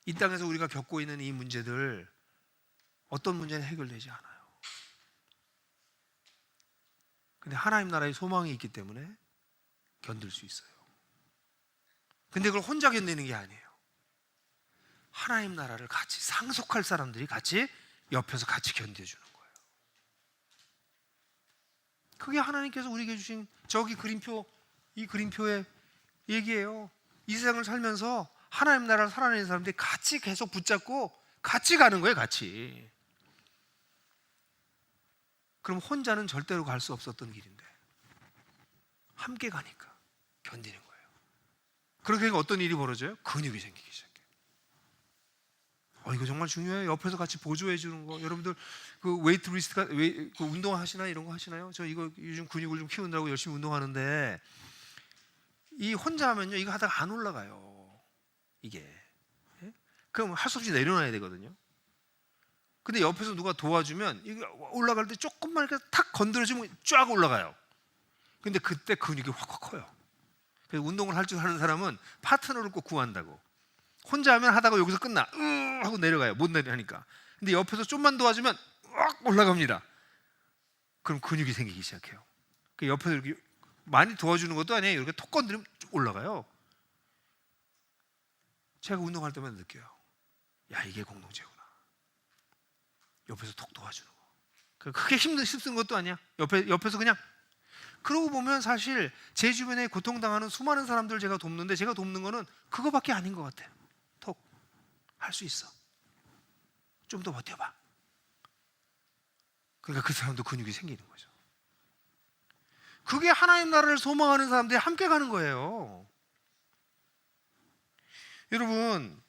이 땅에서 우리가 겪고 있는 이 문제들, 어떤 문제는 해결되지 않아요. 근데 하나님 나라의 소망이 있기 때문에 견딜 수 있어요. 근데 그걸 혼자 견디는 게 아니에요. 하나님 나라를 같이 상속할 사람들이 같이 옆에서 같이 견뎌주는 거예요. 그게 하나님께서 우리에게 주신 저기 그림표, 이 그림표의 얘기예요. 이 세상을 살면서 하나님 나라를 살아내는 사람들이 같이 계속 붙잡고 같이 가는 거예요. 같이. 그럼 혼자는 절대로 갈 수 없었던 길인데 함께 가니까 견디는 거예요. 그렇게 되니까 어떤 일이 벌어져요? 근육이 생기기 시작해요. 이거 정말 중요해요. 옆에서 같이 보조해 주는 거. 여러분들 그 웨이트리스트가 그 운동 하시나 이런 거 하시나요? 저 이거 요즘 근육을 좀 키운다고 열심히 운동하는데, 이 혼자 하면요 이거 하다가 안 올라가요. 이게. 예? 그럼 할 수 없이 내려놔야 되거든요. 근데 옆에서 누가 도와주면 이거 올라갈 때 조금만 이렇게 탁 건드려주면 쫙 올라가요. 근데 그때 근육이 확 커요. 그래서 운동을 할 줄 아는 사람은 파트너를 꼭 구한다고. 혼자 하면 하다가 여기서 끝나 하고 내려가요. 못 내려하니까. 근데 옆에서 좀만 도와주면 확 올라갑니다. 그럼 근육이 생기기 시작해요. 그 옆에서 이렇게 많이 도와주는 것도 아니에요. 이렇게 톡 건드리면 쭉 올라가요. 제가 운동할 때마다 느껴요. 야, 이게 공동체구나. 옆에서 톡 도와주는 거. 크게 힘쓰는 것도 아니야. 옆에서 그냥. 그러고 보면 사실 제 주변에 고통당하는 수많은 사람들 제가 돕는데, 제가 돕는 거는 그거밖에 아닌 것 같아요. 톡. 할 수 있어. 좀 더 버텨봐. 그러니까 그 사람도 근육이 생기는 거죠. 그게 하나님 나라를 소망하는 사람들이 함께 가는 거예요. 여러분,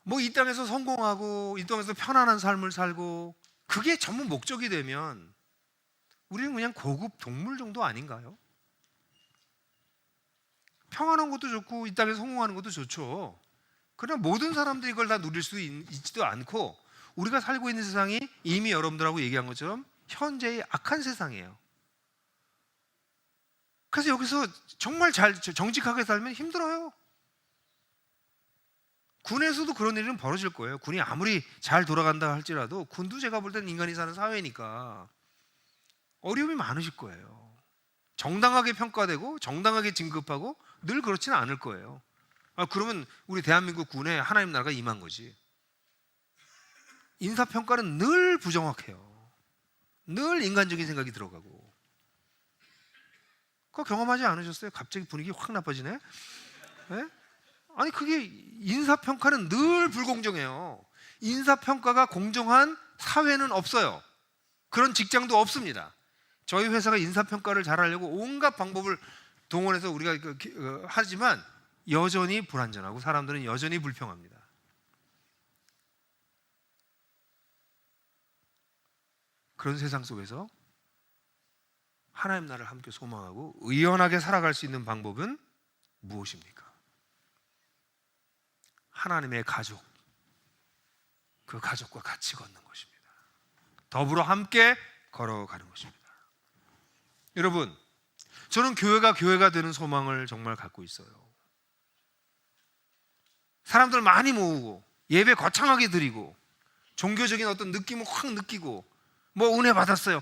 뭐 이 땅에서 성공하고 이 땅에서 편안한 삶을 살고 그게 전부 목적이 되면 우리는 그냥 고급 동물 정도 아닌가요? 평안한 것도 좋고 이 땅에서 성공하는 것도 좋죠. 그러나 모든 사람들이 이걸 다 누릴 수 있지도 않고, 우리가 살고 있는 세상이 이미 여러분들하고 얘기한 것처럼 현재의 악한 세상이에요. 그래서 여기서 정말 잘 정직하게 살면 힘들어요. 군에서도 그런 일은 벌어질 거예요. 군이 아무리 잘 돌아간다 할지라도 군도 제가 볼 때는 인간이 사는 사회니까 어려움이 많으실 거예요. 정당하게 평가되고 정당하게 진급하고 늘 그렇지는 않을 거예요. 그러면 우리 대한민국 군에 하나님 나라가 임한 거지. 인사평가는 늘 부정확해요. 늘 인간적인 생각이 들어가고. 그거 경험하지 않으셨어요? 갑자기 분위기 확 나빠지네? 네? 아니, 그게 인사평가는 늘 불공정해요. 인사평가가 공정한 사회는 없어요. 그런 직장도 없습니다. 저희 회사가 인사평가를 잘하려고 온갖 방법을 동원해서 우리가 하지만 여전히 불안전하고 사람들은 여전히 불평합니다. 그런 세상 속에서 하나님 나라를 함께 소망하고 의연하게 살아갈 수 있는 방법은 무엇입니까? 하나님의 가족, 그 가족과 같이 걷는 것입니다. 더불어 함께 걸어가는 것입니다. 여러분, 저는 교회가 되는 소망을 정말 갖고 있어요. 사람들 많이 모으고 예배 거창하게 드리고 종교적인 어떤 느낌을 확 느끼고 은혜 받았어요.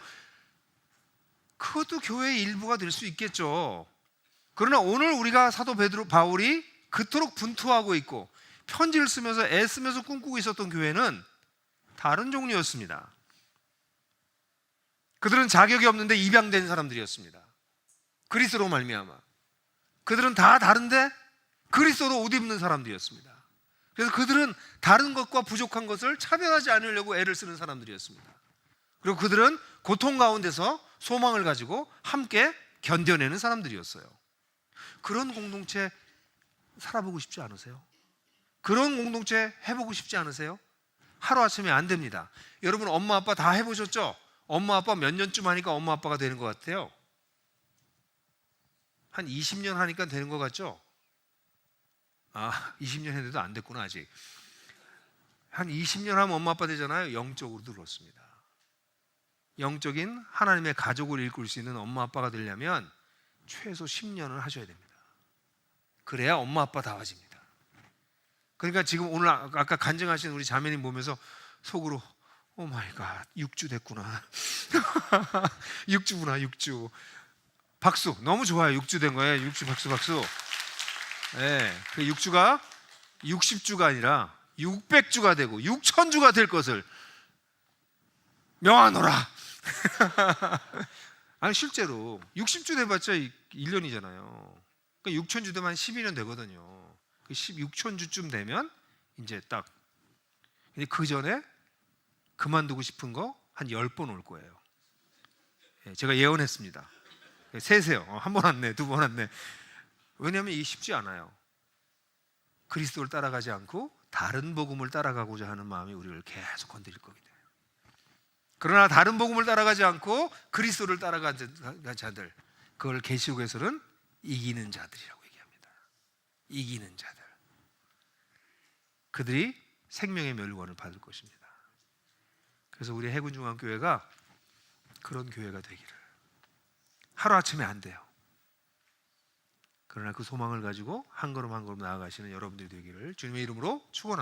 그것도 교회의 일부가 될 수 있겠죠. 그러나 오늘 우리가 사도 바울이 그토록 분투하고 있고 편지를 쓰면서 애쓰면서 꿈꾸고 있었던 교회는 다른 종류였습니다. 그들은 자격이 없는데 입양된 사람들이었습니다. 그리스도로 말미암아. 그들은 다 다른데 그리스도로 옷 입는 사람들이었습니다. 그래서 그들은 다른 것과 부족한 것을 차별하지 않으려고 애를 쓰는 사람들이었습니다. 그리고 그들은 고통 가운데서 소망을 가지고 함께 견뎌내는 사람들이었어요. 그런 공동체 살아보고 싶지 않으세요? 그런 공동체 해보고 싶지 않으세요? 하루아침에 안 됩니다. 여러분 엄마 아빠 다 해보셨죠? 엄마 아빠 몇 년쯤 하니까 엄마 아빠가 되는 것 같아요? 한 20년 하니까 되는 것 같죠? 20년 했는데도 안 됐구나 아직. 한 20년 하면 엄마 아빠 되잖아요. 영적으로도 그렇습니다. 영적인 하나님의 가족을 이끌 수 있는 엄마 아빠가 되려면 최소 10년을 하셔야 됩니다. 그래야 엄마 아빠 다워집니다. 그러니까 지금 오늘 아까 간증하신 우리 자매님 보면서 속으로 오 마이 갓 6주 됐구나. 6주구나 6주. 박수. 너무 좋아요. 6주 된 거예요. 6주 박수. 네, 그 6주가 60주가 아니라 600주가 되고 6000주가 될 것을 명하노라. 아니 실제로 60주 돼봤자 1년이잖아요. 그러니까 6000주 되면 한 12년 되거든요. 6000주쯤 되면 이제 딱. 근데 그 전에 그만두고 싶은 거 한 10번 올 거예요. 제가 예언했습니다. 세세요. 한 번 왔네, 두 번 왔네. 왜냐하면 이게 쉽지 않아요. 그리스도를 따라가지 않고 다른 복음을 따라가고자 하는 마음이 우리를 계속 건드릴 거기 때문에. 그러나 다른 복음을 따라가지 않고 그리스도를 따라간 자들, 그걸 계시록에서는 이기는 자들이라고 얘기합니다. 이기는 자들. 그들이 생명의 멸관을 받을 것입니다. 그래서 우리 해군중앙교회가 그런 교회가 되기를. 하루아침에 안 돼요. 그러나 그 소망을 가지고 한 걸음 한 걸음 나아가시는 여러분들이 되기를 주님의 이름으로 축원합니다.